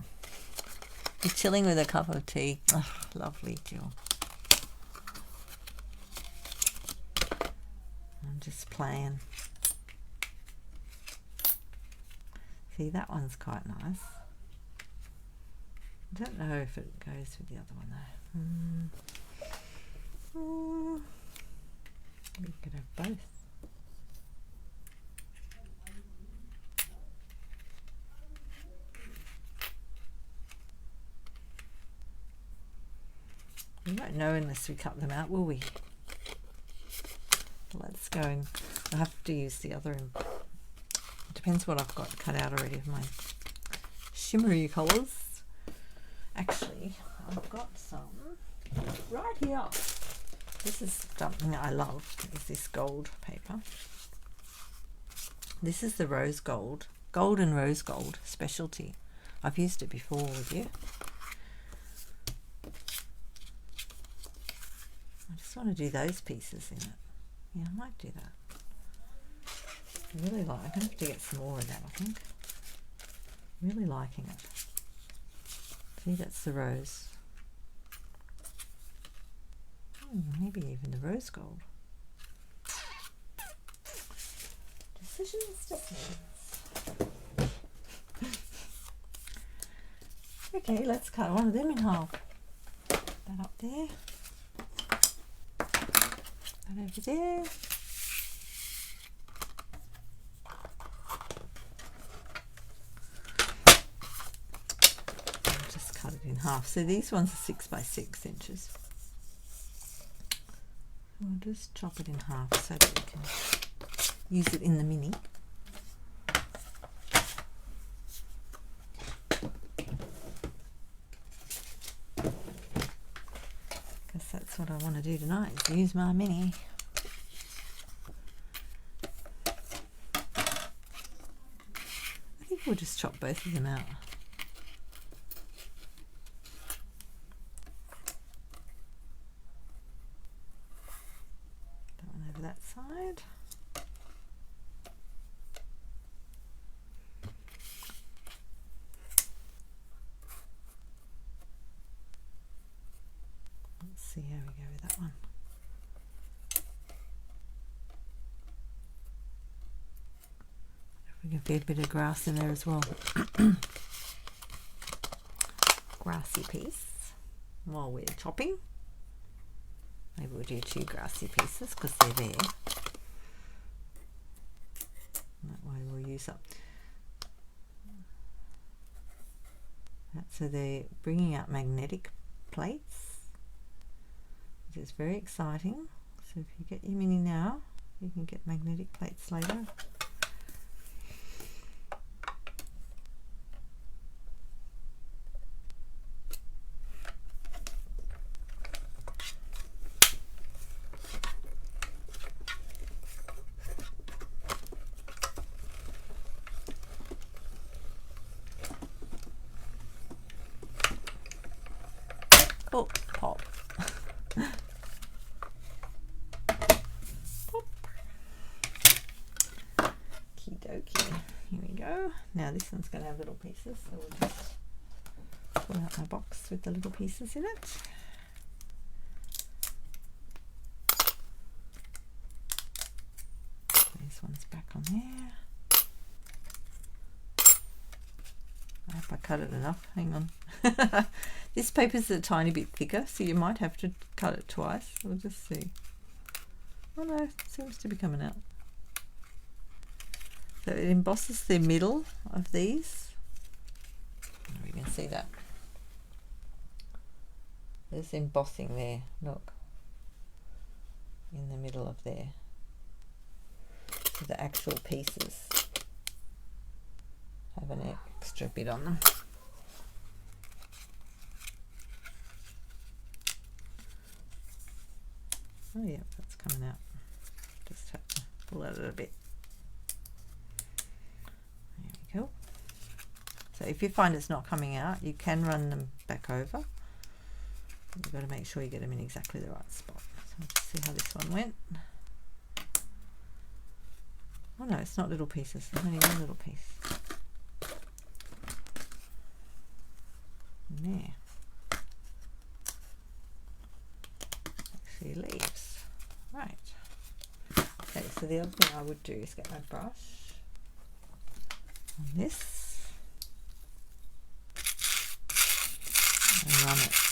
You're chilling with a cup of tea. Oh, lovely, Jill. I'm just playing. See, that one's quite nice. I don't know if it goes with the other one though. We could have both. We won't know unless we cut them out, will we? Let's go and I'll have to use the other. It depends what I've got cut out already of my shimmery colours. Actually, I've got some right here. This is something I love, is this gold paper. This is the rose gold, golden rose gold specialty. I've used it before with you. I just want to do those pieces in it. Yeah, I might do that. I really like, I'm going to have to get some more of that, I think. Really liking it. See, that's the rose. Maybe even the rose gold. Decisions. Okay, let's cut one of them in half. That up there. That over there. I'll just cut it in half. So these ones are 6 by 6 inches. We'll just chop it in half so that we can use it in the mini. Because that's what I want to do tonight, is use my mini. I think we'll just chop both of them out. That side. Let's see how we go with that one. If we can fit a bit of grass in there as well. Grassy piece while we're chopping. Maybe we'll do 2 grassy pieces because they're there. That way we'll use up that. So they're bringing out magnetic plates, which is very exciting. So if you get your mini now, you can get magnetic plates later. Oh, pop. Pop. Okie dokie. Here we go. Now this one's going to have little pieces, so we'll just pull out my box with the little pieces in it. cut it enough. Hang on. This paper's a tiny bit thicker, so you might have to cut it twice. We'll just see. Oh no, it seems to be coming out. So it embosses the middle of these. You can see that. There's embossing there, look. In the middle of there. So the actual pieces have an extra bit on them. Oh yeah, that's coming out. Just have to pull that a bit. There we go. So if you find it's not coming out, you can run them back over. You've got to make sure you get them in exactly the right spot. So let's see how this one went. Oh no, it's not little pieces. There's only one little piece. There. Actually leaves. Right. Okay, so the other thing I would do is get my brush on this and run it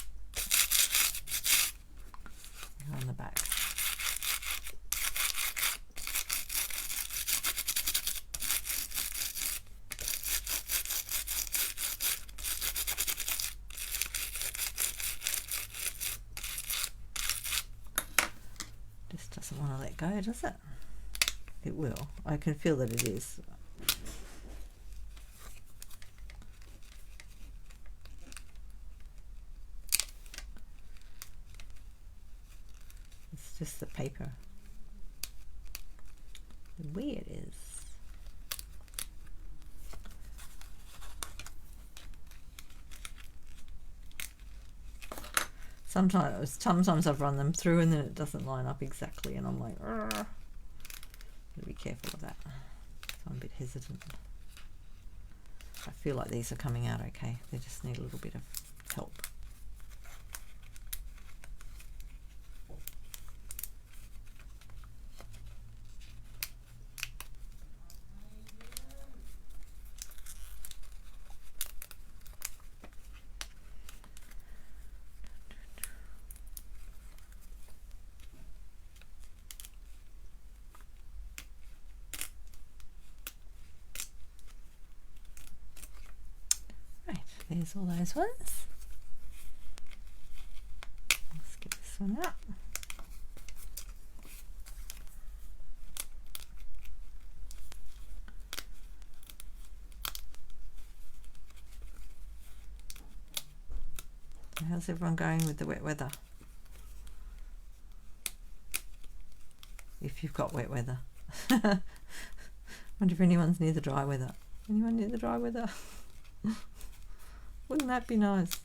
on the back. Just doesn't want to let go, does it? It will. I can feel that it is. It's just the paper. The way it is. Sometimes I've run them through and then it doesn't line up exactly, and I'm like, gotta be careful of that. So I'm a bit hesitant. I feel like these are coming out okay. They just need a little bit of help. There's all those ones. Let's get this one out. How's everyone going with the wet weather? If you've got wet weather. Wonder if anyone's near the dry weather. Anyone near the dry weather? Wouldn't that be nice?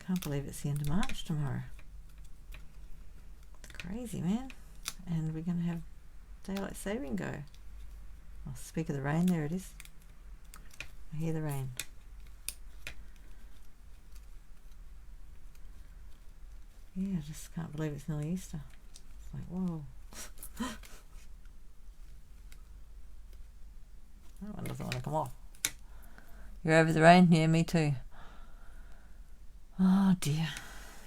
Can't believe it's the end of March tomorrow. It's crazy, man. And we're going to have daylight saving go. I'll speak of the rain. There it is. I hear the rain. Yeah, I just can't believe it's nearly Easter. It's like, whoa. That one doesn't want to come off. You're over the rain? Yeah, me too. Oh dear.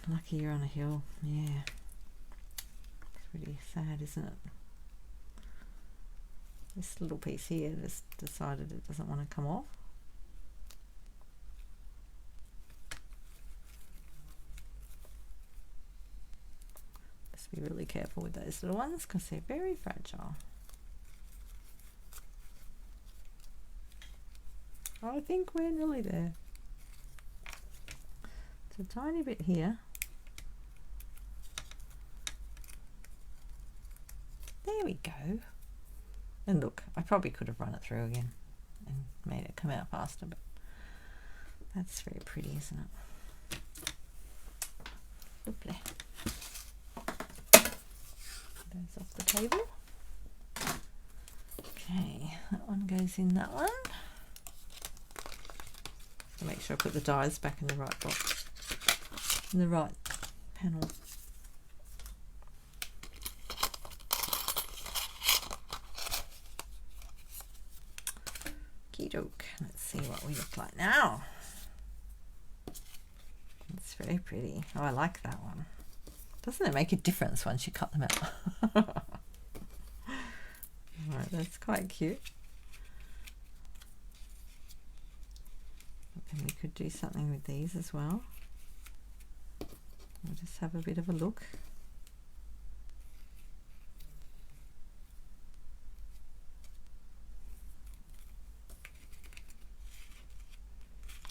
Lucky you're on a hill. Yeah. It's pretty sad, isn't it? This little piece here just decided it doesn't want to come off. Just be really careful with those little ones because they're very fragile. I think we're nearly there. It's a tiny bit here. There we go. And look, I probably could have run it through again and made it come out faster, but that's very pretty, isn't it? Lovely. Those off the table. Okay, that one goes in that one. So make sure I put the dies back in the right box, in the right panel. Okey-doke. Let's see what we look like now. It's very pretty. Oh, I like that one. Doesn't it make a difference once you cut them out? Alright, that's quite cute. And we could do something with these as well. We'll just have a bit of a look.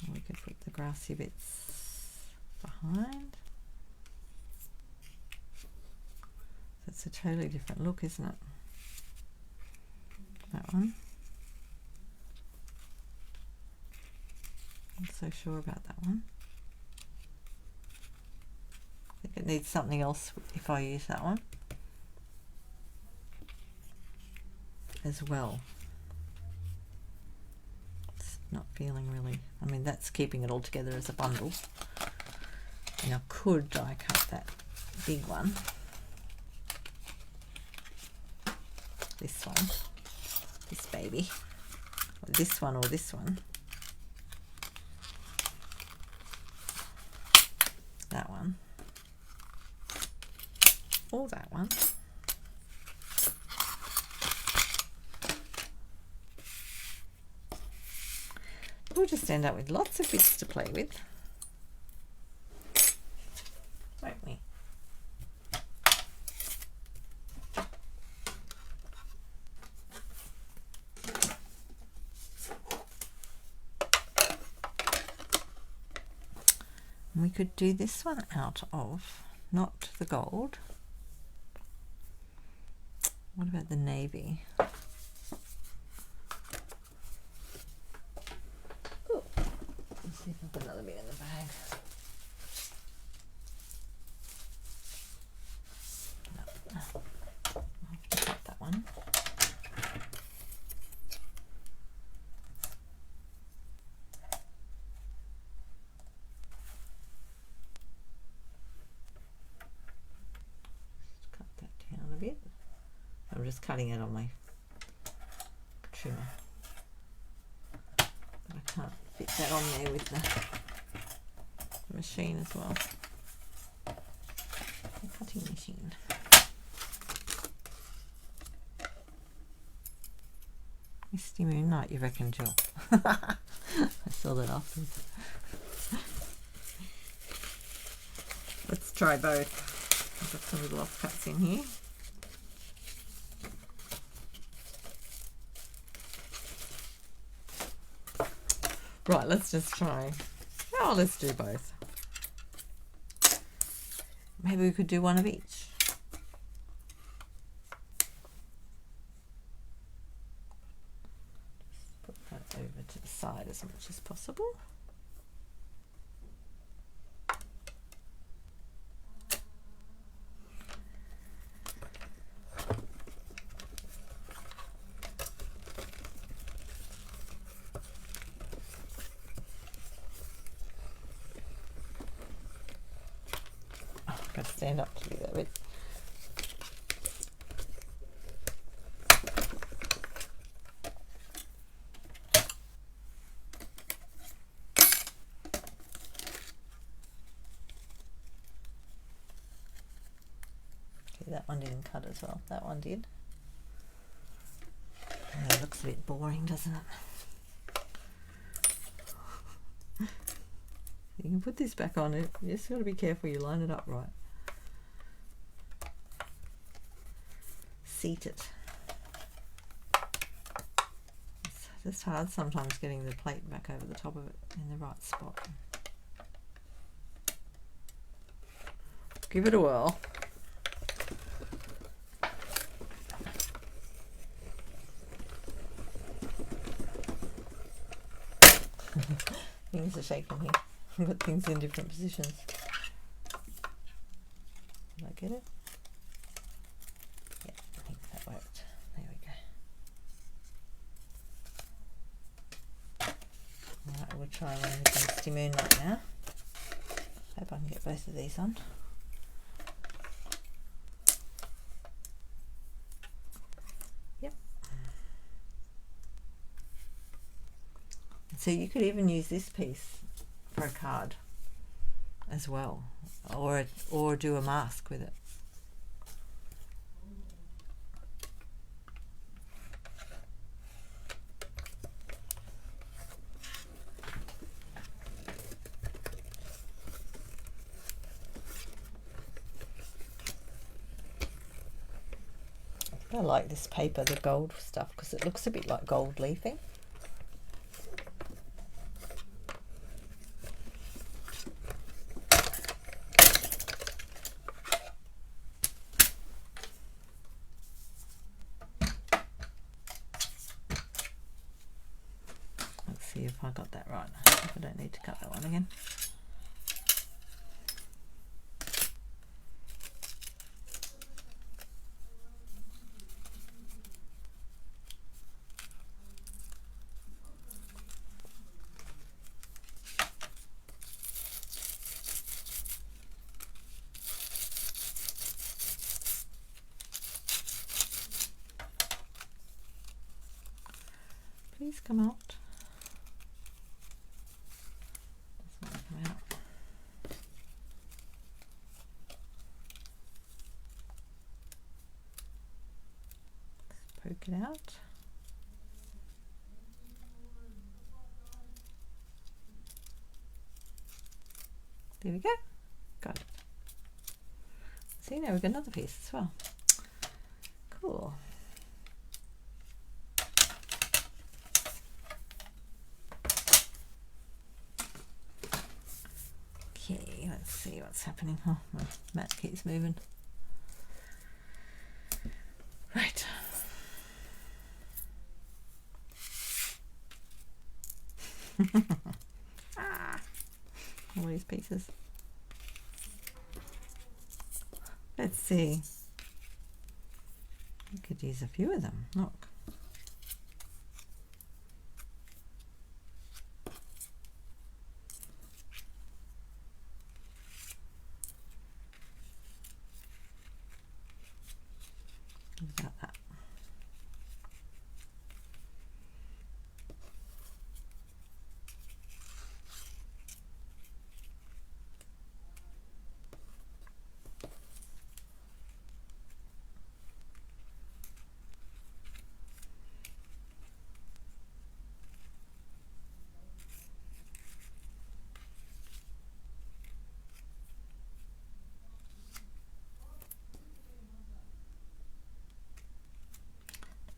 And we could put the grassy bits behind. That's a totally different look, isn't it? That one. I'm not so sure about that one. I think it needs something else if I use that one as well. It's not feeling really, I mean, that's keeping it all together as a bundle. And I could die cut that big one. This one. This baby, or this one, or this one, that one, or that one. We'll just end up with lots of bits to play with, won't we? We could do this one out of, not the gold. What about the navy? Ooh. Let's see if I've got another bit in the bag. No. I'll have to cut that one. I'm just cutting it on my trimmer, but I can't fit that on there with the machine as well. The cutting machine. Misty Moonlight, you reckon, Jill? I saw that afterwards. Let's try both. I've got some little offcuts in here. Right, let's just try. Oh, let's do both. Maybe we could do one of each. Just put that over to the side as much as possible. Got to stand up to do that bit. Okay, that one didn't cut as well. That one did. Oh, it looks a bit boring, doesn't it? You can put this back on. You just got to be careful you line it up right. Seat it. It's just hard sometimes getting the plate back over the top of it in the right spot. Give it a whirl. Things are shaking here. I've got things in different positions. Did I get it? Yeah, I think that worked. There we go. Alright, we'll try one with Misty Moonlight now. Hope I can get both of these on. Yep. So you could even use this piece for a card as well, or do a mask with it. I like this paper, the gold stuff, because it looks a bit like gold leafing. Let's see if I got that right. I don't need to cut that one again. Please come out. Doesn't want to come out. Let's poke it out. There we go. Got it. See, now we've got another piece as well. Cool. Okay, let's see what's happening. Oh, my mat keeps moving. Right. All these pieces. Let's see. You could use a few of them. Look. About that.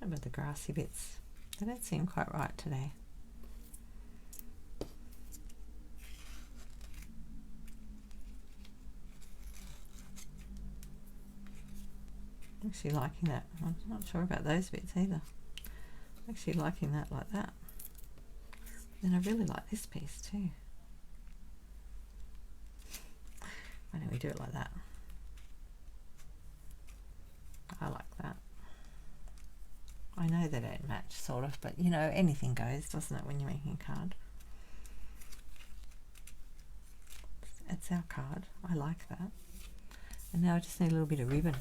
About the grassy bits, they don't seem quite right today. I'm actually liking that. I'm not sure about those bits either. I'm actually liking that like that. And I really like this piece too. Why don't we do it like that? I like that. I know they don't match, sort of, but you know, anything goes, doesn't it, when you're making a card? It's our card. I like that. And now I just need a little bit of ribbon.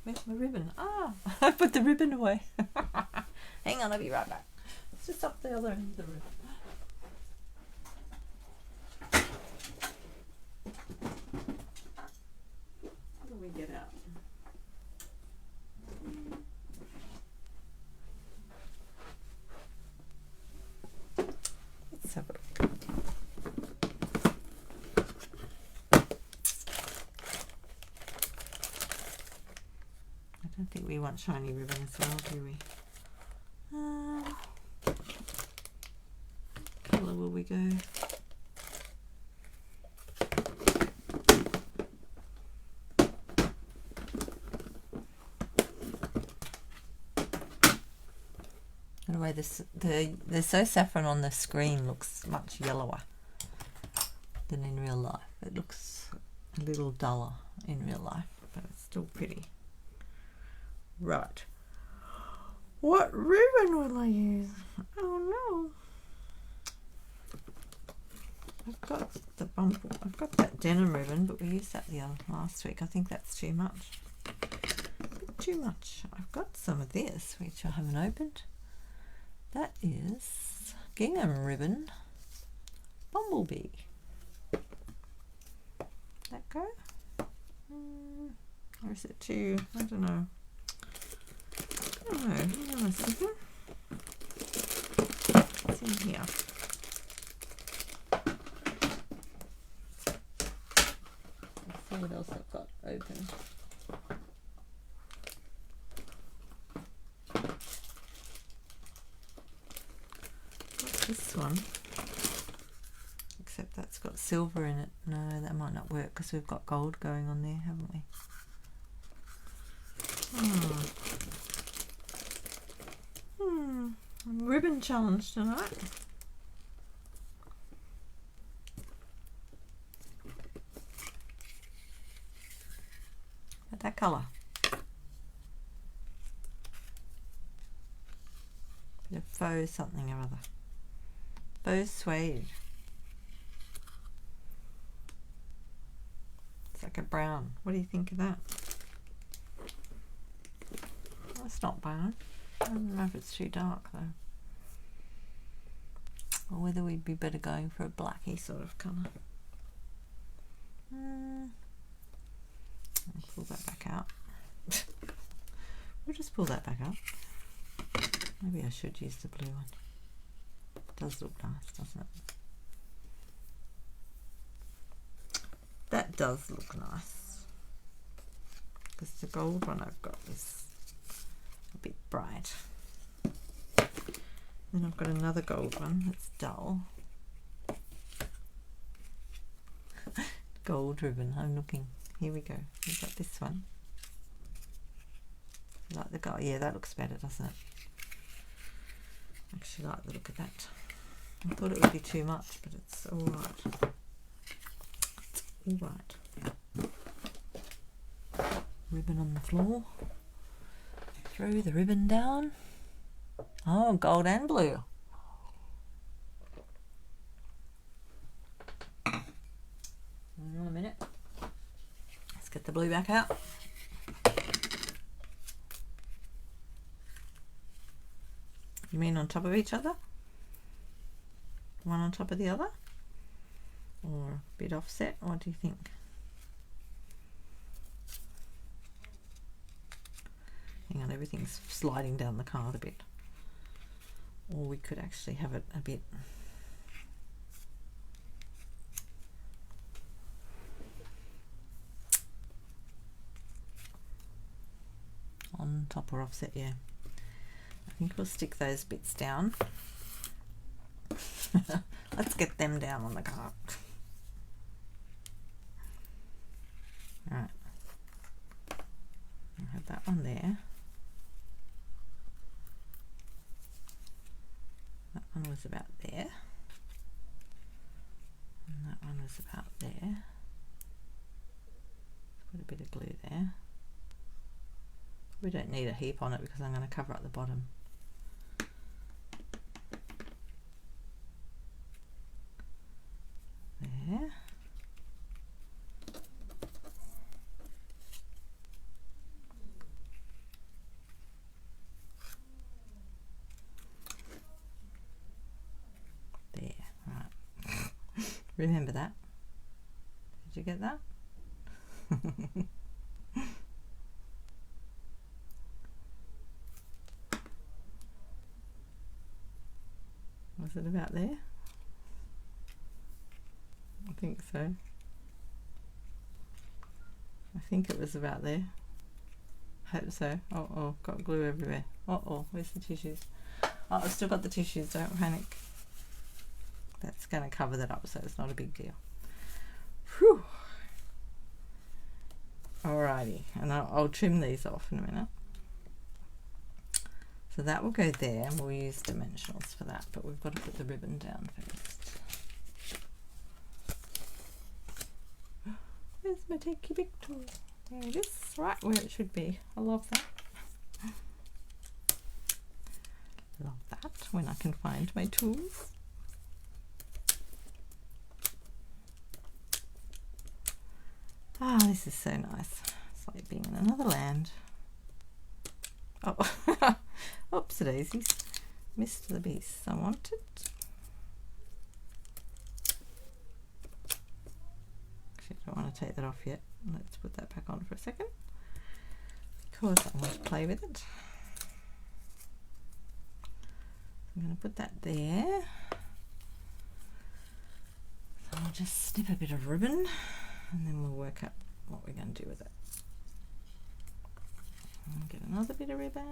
Where's my ribbon? Ah, I put the ribbon away. Hang on, I'll be right back. It's just up the other end of the room. How do we get out? Let's have a look. I don't think we want shiny ribbon as well, do we? Colour will we go? Anyway, the So Saffron on the screen looks much yellower than in real life. It looks a little duller in real life, but it's still pretty. Right. What ribbon will I use? Oh no. I've got that denim ribbon, but we used that last week. I think that's too much. Too much. I've got some of this, which I haven't opened. That is gingham ribbon, Bumblebee. That go? Or is it too? I don't know. Hang on a second. What's in here? Let's see what else I've got open. This one, except that's got silver in it. No, that might not work because we've got gold going on there, haven't we? Ribbon challenge tonight. That colour. Bit of faux something or other. Faux suede. It's like a brown. What do you think of that? That's not bad. I don't know if it's too dark though. Or whether we'd be better going for a blacky sort of colour. I'll pull that back out. We'll just pull that back out. Maybe I should use the blue one. It does look nice, doesn't it? That does look nice. Because the gold one I've got is a bit bright. Then I've got another gold one that's dull. Gold ribbon, I'm looking. Here we go. We've got this one. Like the gold. Yeah, that looks better, doesn't it? I actually like the look of that. I thought it would be too much, but it's alright. It's alright. Ribbon on the floor. Throw the ribbon down. Oh, gold and blue. Hang on a minute. Let's get the blue back out. You mean on top of each other? One on top of the other? Or a bit offset? What do you think? Hang on, everything's sliding down the card a bit. Or we could actually have it a bit on top or offset, yeah. I think we'll stick those bits down. Let's get them down on the card. Alright. I'll have that one there. That one was about there. And that one was about there. Put a bit of glue there. We don't need a heap on it because I'm going to cover up the bottom. There. There, right. Remember that? Did you get that? Was it about there? I think so. I think it was about there. Hope so. Oh, got glue everywhere. Where's the tissues? Oh, I've still got the tissues, don't panic. That's going to cover that up, so it's not a big deal. Whew. Alrighty, and I'll trim these off in a minute. So that will go there, and we'll use dimensionals for that, but we've got to put the ribbon down first. Where's my Takey Big tool? There it is, right where it should be. I love that. Love that, when I can find my tools. Ah, this is so nice. It's like being in another land. Oh, oops, daisies. Missed the piece I wanted. Actually, I don't want to take that off yet. Let's put that back on for a second, because I want to play with it. I'm going to put that there. So I'll just snip a bit of ribbon, and then we'll work out what we're going to do with it. And get another bit of ribbon.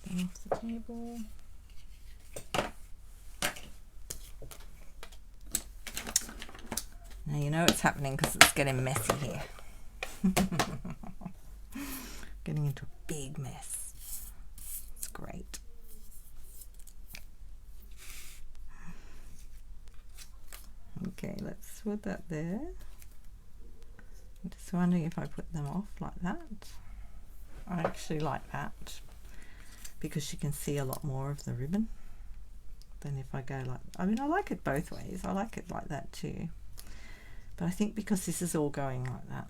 Then off the table. Now you know it's happening because it's getting messy here. Getting into a big mess. It's great. Okay, let's put that there. I'm just wondering if I put them off like that. I actually like that because you can see a lot more of the ribbon than if I go like, I mean, I like it both ways. I like it like that too. But I think because this is all going like that,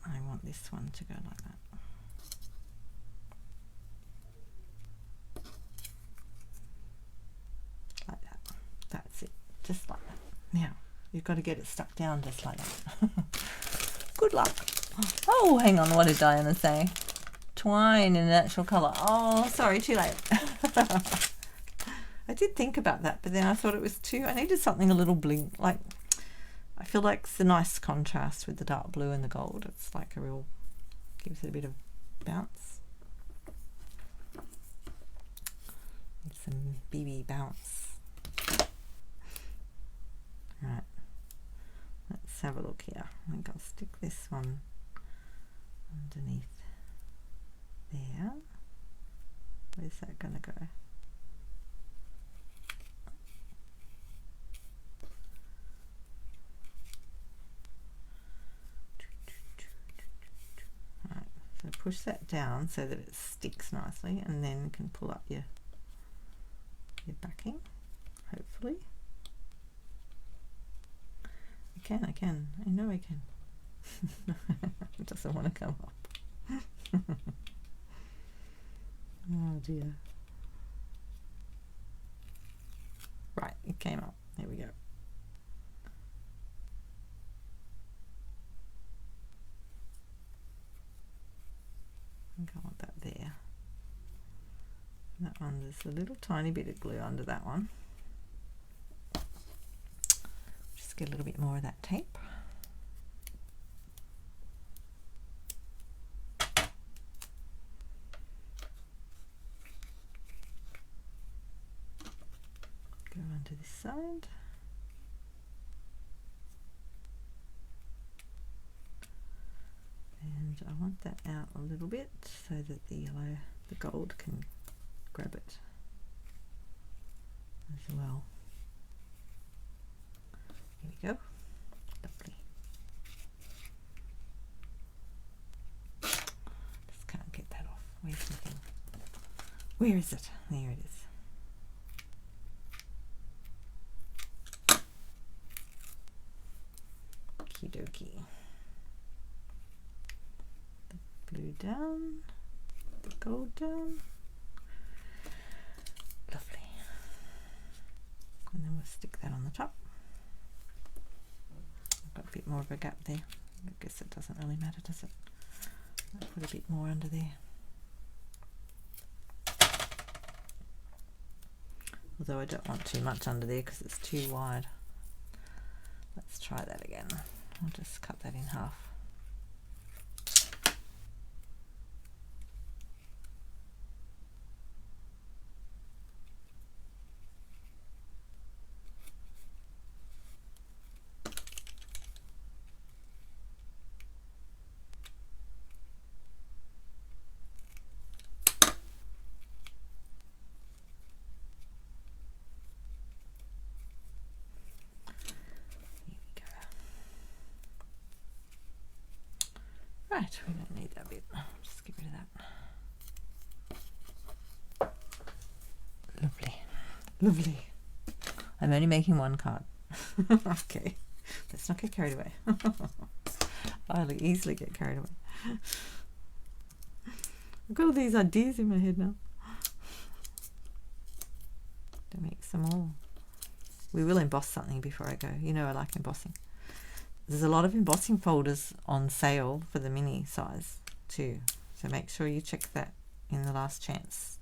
I want this one to go like that. Like that. That's it. Just like that. Now, you've got to get it stuck down just like that. Good luck. Oh, hang on. What did Diana say? Twine in natural colour. Oh, sorry. Too late. I did think about that, but then I thought it was too... I needed something a little bling. Like, I feel like it's a nice contrast with the dark blue and the gold. It's like a real... gives it a bit of bounce. Need some BB bounce. Right. Let's have a look here. I think I'll stick this one underneath there. Where's that going to go? Right, so push that down so that it sticks nicely, and then you can pull up your backing, hopefully. I can. I know I can. It doesn't want to come up. Oh dear. Right, it came up. There we go. I think I want that there. That one, there's a little tiny bit of glue under that one. Just get a little bit more of that tape. Go onto this side. And I want that out a little bit so that the yellow, the gold can grab it as well. Here we go. Lovely. Just can't get that off. Where's the thing? Where is it? There it is. Okie dokie. The blue down, the gold down. Lovely. And then we'll stick that on the top. I've got a bit more of a gap there. I guess it doesn't really matter, does it? I'll put a bit more under there. Although I don't want too much under there because it's too wide. Let's try that again. I'll just cut that in half. Right, we don't need that bit. Just get rid of that. Lovely. Lovely. I'm only making one card. Okay, let's not get carried away. I'll easily get carried away. I've got all these ideas in my head now. To make some more. We will emboss something before I go. You know I like embossing. There's a lot of embossing folders on sale for the mini size too. So make sure you check that in the last chance.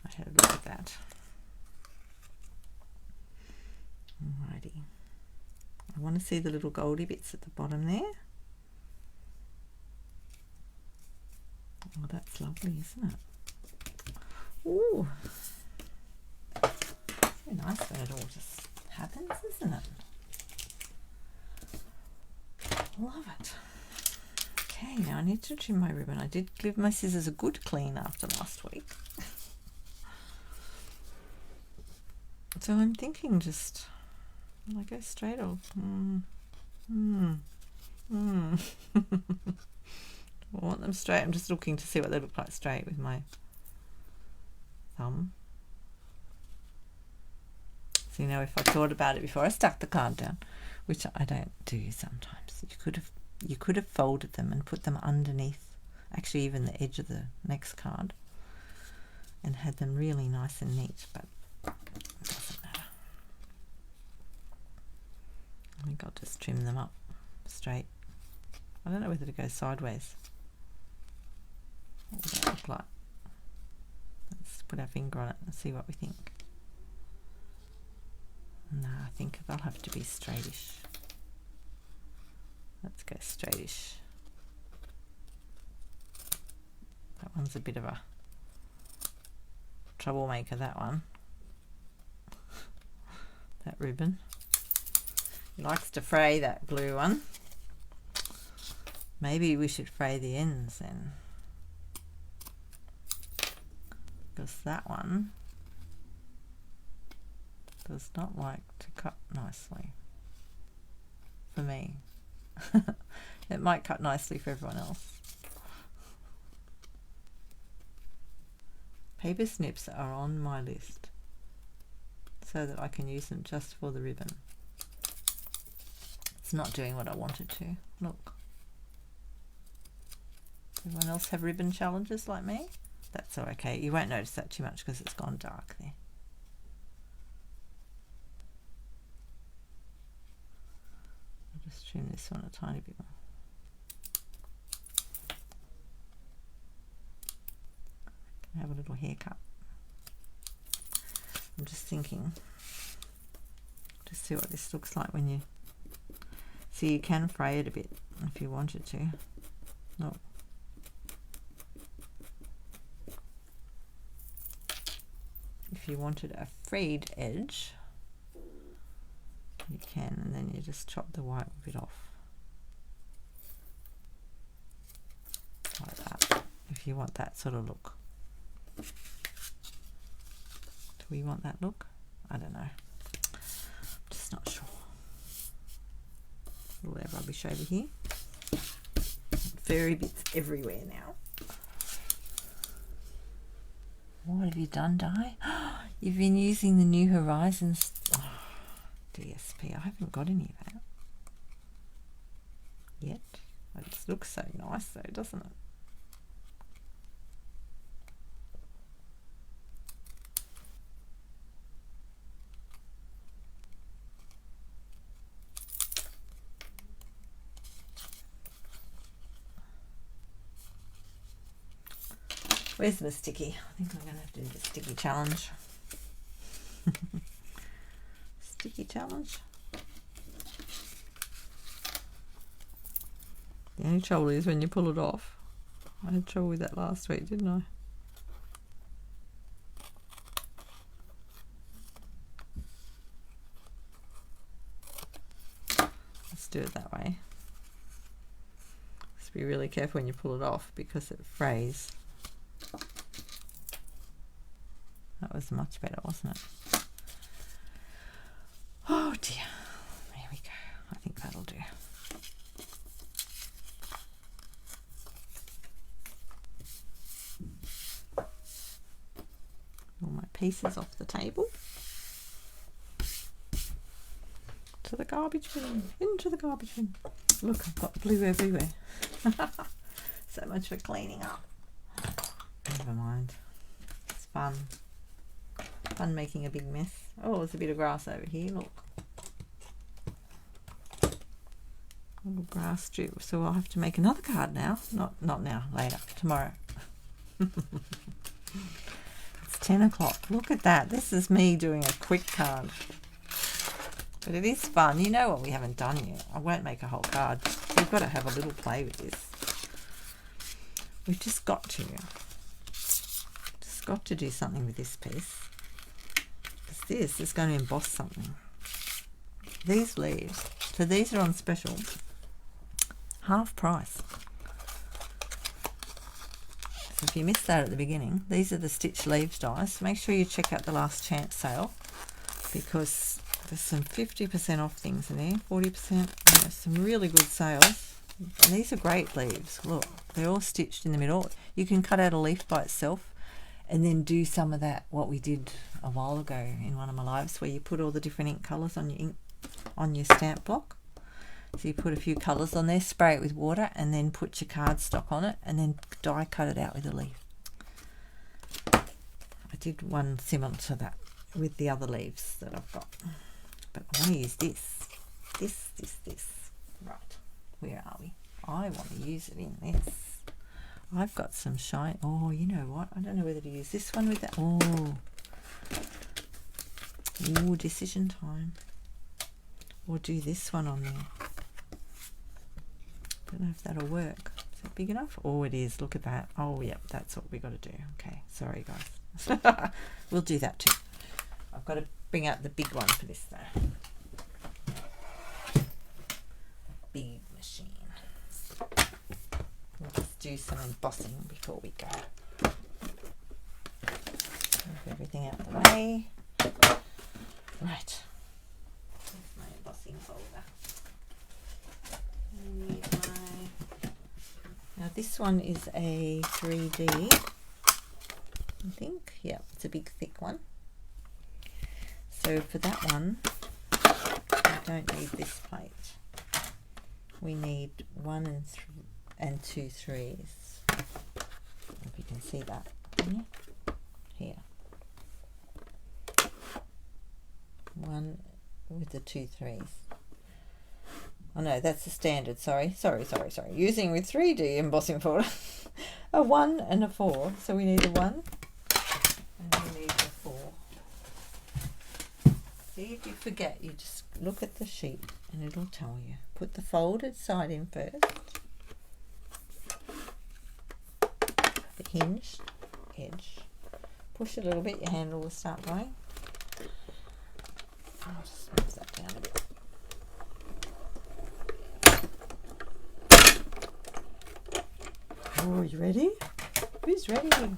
I had a look at that. Alrighty. I want to see the little goldy bits at the bottom there. Oh, that's lovely, isn't it? Ooh. Very nice when it all just happens, isn't it? Love it. Okay, now I need to trim my ribbon. I did give my scissors a good clean after last week. So I'm thinking just, will I go straight or I want them straight. I'm just looking to see what they look like straight with my thumb. So, you know, if I thought about it before I stuck the card down, which I don't do sometimes, you could have folded them and put them underneath, actually even the edge of the next card, and had them really nice and neat, but it doesn't matter. I think I'll just trim them up straight. I don't know whether to go sideways. What would that look like? Let's put our finger on it and see what we think. No, I think they'll have to be straightish. Let's go straightish. That one's a bit of a troublemaker, that one. That ribbon. He likes to fray, that blue one. Maybe we should fray the ends then. Because that one does not like to cut nicely for me. It might cut nicely for everyone else. Paper snips are on my list so that I can use them just for the ribbon. It's not doing what I wanted to. Look. Everyone else have ribbon challenges like me? That's okay. You won't notice that too much because it's gone dark there. I'll just trim this one a tiny bit more. I can have a little haircut. I'm just thinking, just see what this looks like when you see. You can fray it a bit if you wanted to. Look. If you wanted a frayed edge, you can, and then you just chop the white bit off like that. If you want that sort of look. Do we want that look? I don't know. Just not sure. All that rubbish over here. Furry bits everywhere now. What have you done, Di? You've been using the New Horizons DSP. I haven't got any of that yet. It just looks so nice though, doesn't it? Where's the sticky? I think I'm going to have to do the sticky challenge. Sticky challenge. The only trouble is when you pull it off. I had trouble with that last week, didn't I? Let's do it that way. Just be really careful when you pull it off because it frays. That was much better, wasn't it? Oh dear. There we go. I think that'll do. pieces off the table. To the garbage bin. Into the garbage bin. Look, I've got blue everywhere. So much for cleaning up. Never mind. It's fun. Fun making a big mess. Oh, there's a bit of grass over here. Look. Little grass strip. So I'll have to make another card now. Not now. Later. Tomorrow. It's 10 o'clock. Look at that. This is me doing a quick card. But it is fun. You know what we haven't done yet. I won't make a whole card. We've got to have a little play with this. We've just got to do something with this piece. Because this is going to emboss something. These leaves, so these are on special. Half price. So if you missed that at the beginning, these are the stitch leaves dies. Make sure you check out the last chance sale, because there's some 50% off things in there, 40%. There's some really good sales. And these are great leaves. Look, they're all stitched in the middle. You can cut out a leaf by itself and then do some of that, what we did a while ago in one of my lives, where you put all the different ink colours on your stamp block. So you put a few colours on there, spray it with water, and then put your cardstock on it, and then die cut it out with a leaf. I did one similar to that with the other leaves that I've got. But I want to use this. This. Right. Where are we? I want to use it in this. I've got some shine. Oh, you know what? I don't know whether to use this one with that. Oh. Ooh, decision time. Or do this one on there. Don't know if that'll work. Is it big enough? Oh, it is. Look at that. Oh, yep. That's what we got to do. Okay. Sorry, guys. We'll do that too. I've got to bring out the big one for this though. Big machine. We'll just do some embossing before we go. Move everything out the way. Right. Here's my embossing folder. Now this one is a 3D, I think. Yeah, it's a big thick one. So for that one, we don't need this plate. We need 1 and 2 threes. I don't know if you can see that, can you? Here. 1 with the 2 threes. Oh no, that's the standard. Sorry. Using with 3D embossing folder. A 1 and a 4. So we need a 1 and we need a 4. See, if you forget, you just look at the sheet and it'll tell you. Put the folded side in first. The hinged edge. Push a little bit, your handle will start going. I'll just move that down a bit. Oh, you ready? Who's ready? Who's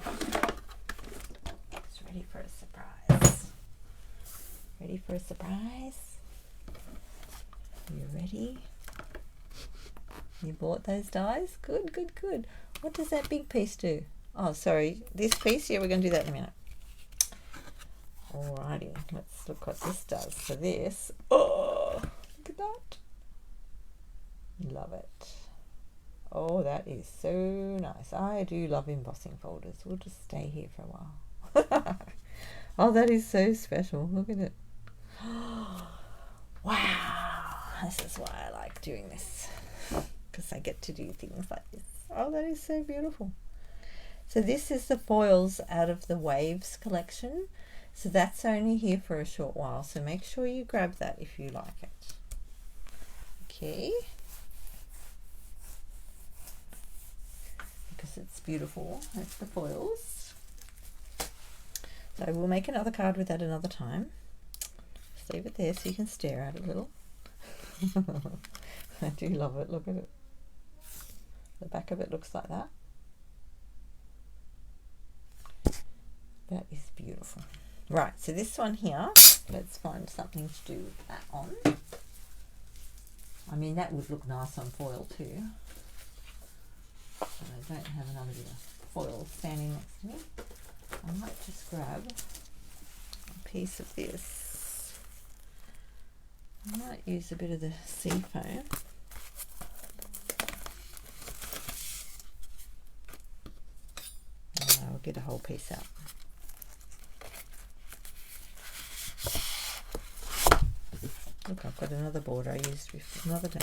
ready for a surprise? Ready for a surprise? You ready? You bought those dies? Good. What does that big piece do? Oh, sorry. This piece? Yeah, we're going to do that in a minute. Alrighty. Let's look what this does. So this... Oh! Look at that. Love it. Oh, that is so nice. I do love embossing folders. We'll just stay here for a while. Oh, that is so special. Look at it. Wow. This is why I like doing this. Because I get to do things like this. Oh, that is so beautiful. So this is the foils out of the Waves collection. So that's only here for a short while. So make sure you grab that if you like it. Okay. Because it's beautiful. That's the foils. So we'll make another card with that another time. Just leave it there so you can stare at it a little. I do love it. Look at it. The back of it looks like that. That is beautiful. Right, so this one here, let's find something to do with that on. I mean, that would look nice on foil too. But I don't have another bit of foil standing next to me. I might just grab piece of this. I might use a bit of the sea foam. I'll get a whole piece out. Look, I've got another border I used another day.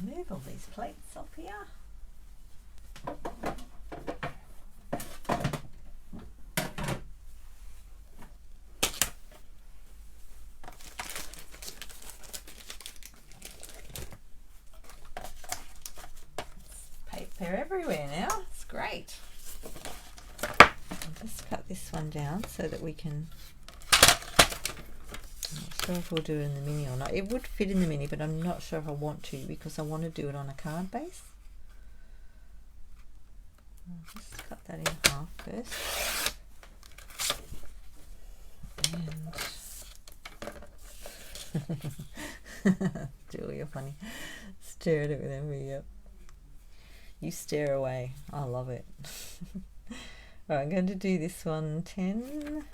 Move all these plates off here. Paper everywhere now. It's great. I'll just cut this one down so that we can. I'm not sure if we'll do it in the mini or not. It would fit in the mini, but I'm not sure if I want to because I want to do it on a card base. I'll just cut that in half first. And Julie, you're funny. Stare at it with envy. Yep. You stare away. I love it. Alright, I'm going to do this one 10.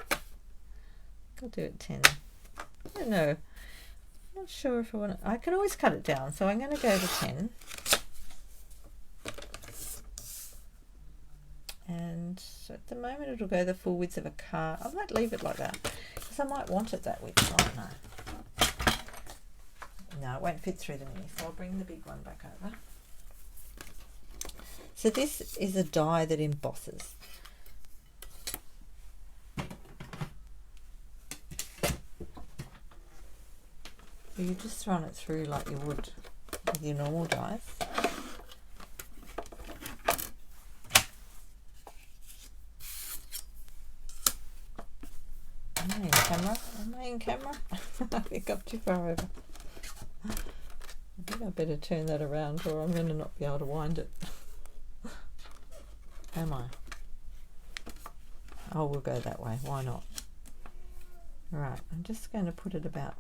I'll do it 10. I don't know. I'm not sure if I want to. I can always cut it down, so I'm going to go to 10. And so at the moment it'll go the full width of a card. I might leave it like that because I might want it that width. I don't know. No, it won't fit through the mini, so I'll bring the big one back over. So this is a die that embosses. So you just run it through like you would with your normal dies. Am I in camera? Am I in camera? I think I'm too far over. I think I better turn that around or I'm going to not be able to wind it. Am I? Oh, we'll go that way. Why not? Right, I'm just going to put it about.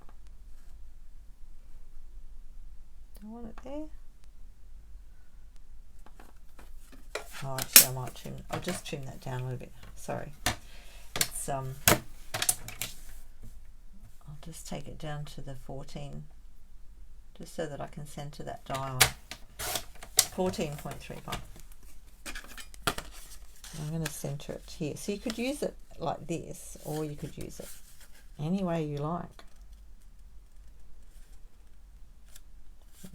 Do I want it there? Oh, actually, I might trim. I'll just trim that down a little bit. Sorry. It's I'll just take it down to the 14, just so that I can center that die on 14.35. I'm going to center it here. So you could use it like this, or you could use it any way you like.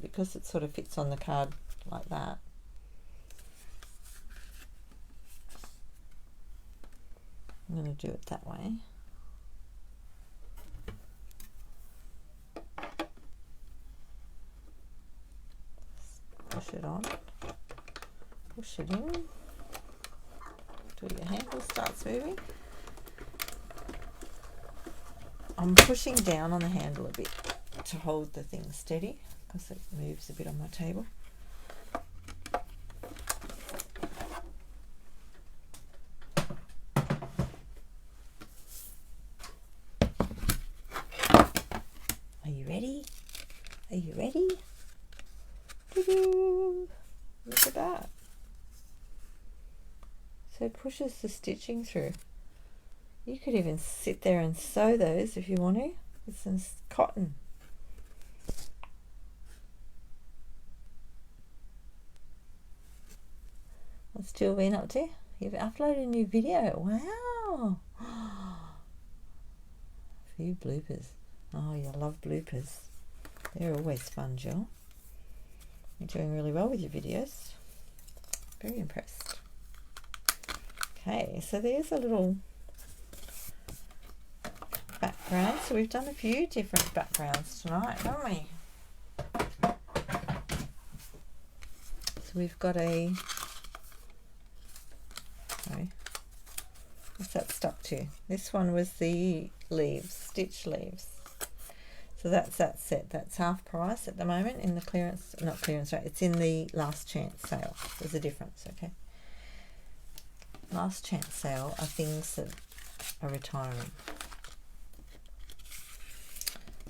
Because it sort of fits on the card like that. I'm going to do it that way. Push it on. Push it in. Till your handle starts moving. I'm pushing down on the handle a bit to hold the thing steady because it moves a bit on my table. Are you ready? Are you ready? Doo-doo. Look at that. So it pushes the stitching through. You could even sit there and sew those if you want to with some cotton. What's Jill been up to? You've uploaded a new video. Wow. A few bloopers. Oh, you love bloopers. They're always fun, Jill. You're doing really well with your videos. Very impressed. Okay, so there's a little background. So we've done a few different backgrounds tonight, haven't we? So we've got a, sorry, what's that stuck to? This one was the leaves, stitch leaves. So that's that set. That's half price at the moment in the clearance, not clearance, right? It's in the last chance sale. There's a difference, okay? Last chance sale are things that are retiring.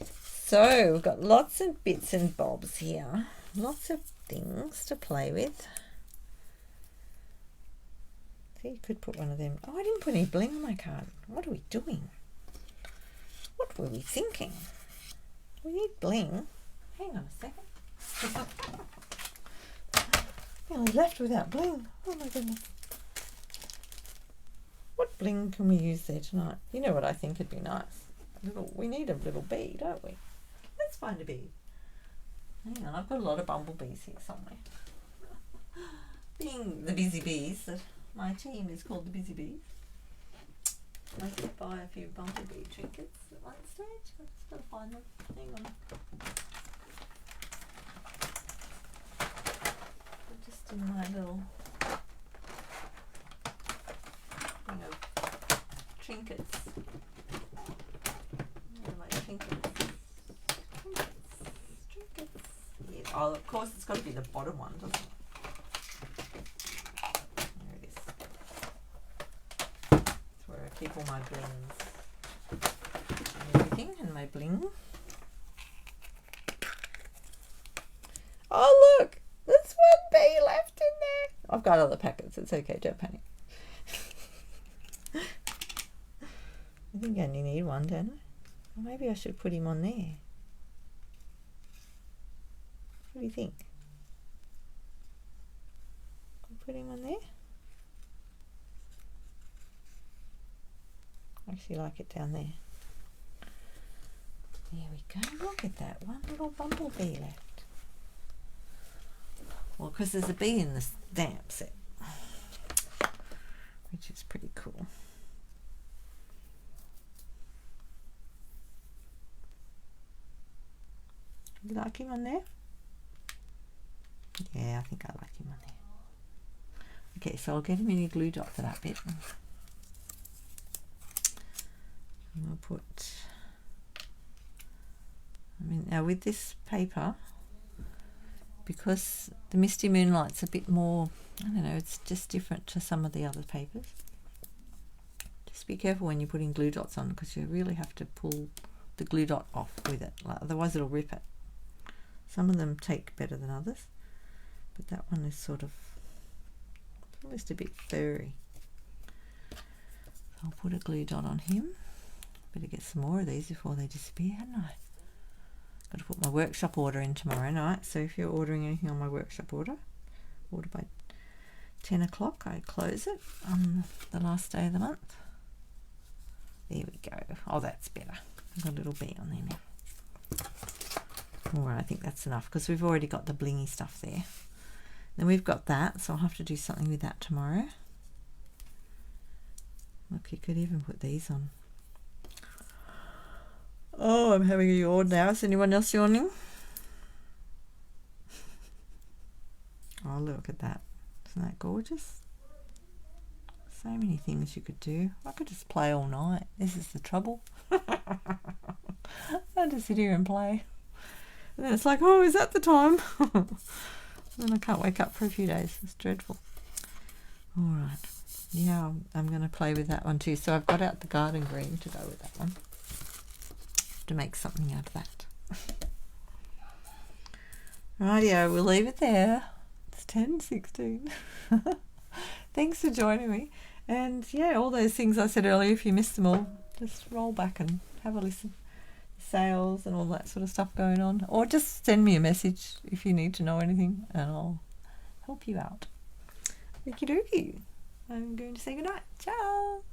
So we've got lots of bits and bobs here. Lots of things to play with. See, you could put one of them. Oh, I didn't put any bling on my card. What are we doing? What were we thinking? We need bling. Hang on a second. Nearly left without bling. Oh my goodness. What bling can we use there tonight? You know what I think would be nice? We need a little bee, don't we? Let's find a bee. Hang on, I've got a lot of bumblebees here somewhere. Being the busy bees, that my team is called the busy bees. I did buy a few bumblebee trinkets at one stage. I've just got to find them. Hang on. They're just in my little thing of trinkets. Where are my trinkets? Trinkets. Yeah. Oh, of course, it's got to be the bottom one, doesn't it? Keep all my blings and everything, and my bling. Oh look, there's one bee left in there. I've got other packets, it's okay, don't panic. I think I only need one, don't I? Or maybe I should put him on there. What do you think? Can I put him on there? I actually like it down there. There we go. Look at that. One little bumblebee left. Well, because there's a bee in the stamp set, which is pretty cool. You like him on there? Yeah, I think I like him on there. Okay, so I'll get him in a glue dot for that bit. I'll put, now with this paper, because the Misty Moonlight's a bit more, I don't know, it's just different to some of the other papers. Just be careful when you're putting glue dots on, because you really have to pull the glue dot off with it, otherwise it'll rip it. Some of them take better than others, but that one is sort of, it's almost a bit furry. So I'll put a glue dot on him. Better get some more of these before they disappear, hadn't I? Got to put my workshop order in tomorrow night, so if you're ordering anything on my workshop order by 10 o'clock, I close it on the last day of the month. There we go. Oh, that's better. I've got a little bee on there now. Alright, I think that's enough, because we've already got the blingy stuff there. Then we've got that, so I'll have to do something with that tomorrow. Look, you could even put these on. Oh, I'm having a yawn now. Is anyone else yawning? Oh, look at that. Isn't that gorgeous? So many things you could do. I could just play all night. This is the trouble. I just sit here and play. And then it's like, oh, is that the time? Then I can't wake up for a few days. It's dreadful. All right. Yeah, I'm going to play with that one too. So I've got out the garden green to go with that one, to make something out of that. Rightio, we'll leave it there. It's 10:16. Thanks for joining me. And yeah, all those things I said earlier, if you missed them all, just roll back and have a listen. Sales and all that sort of stuff going on. Or just send me a message if you need to know anything, and I'll help you out. Okie dokie. I'm going to say goodnight. Ciao.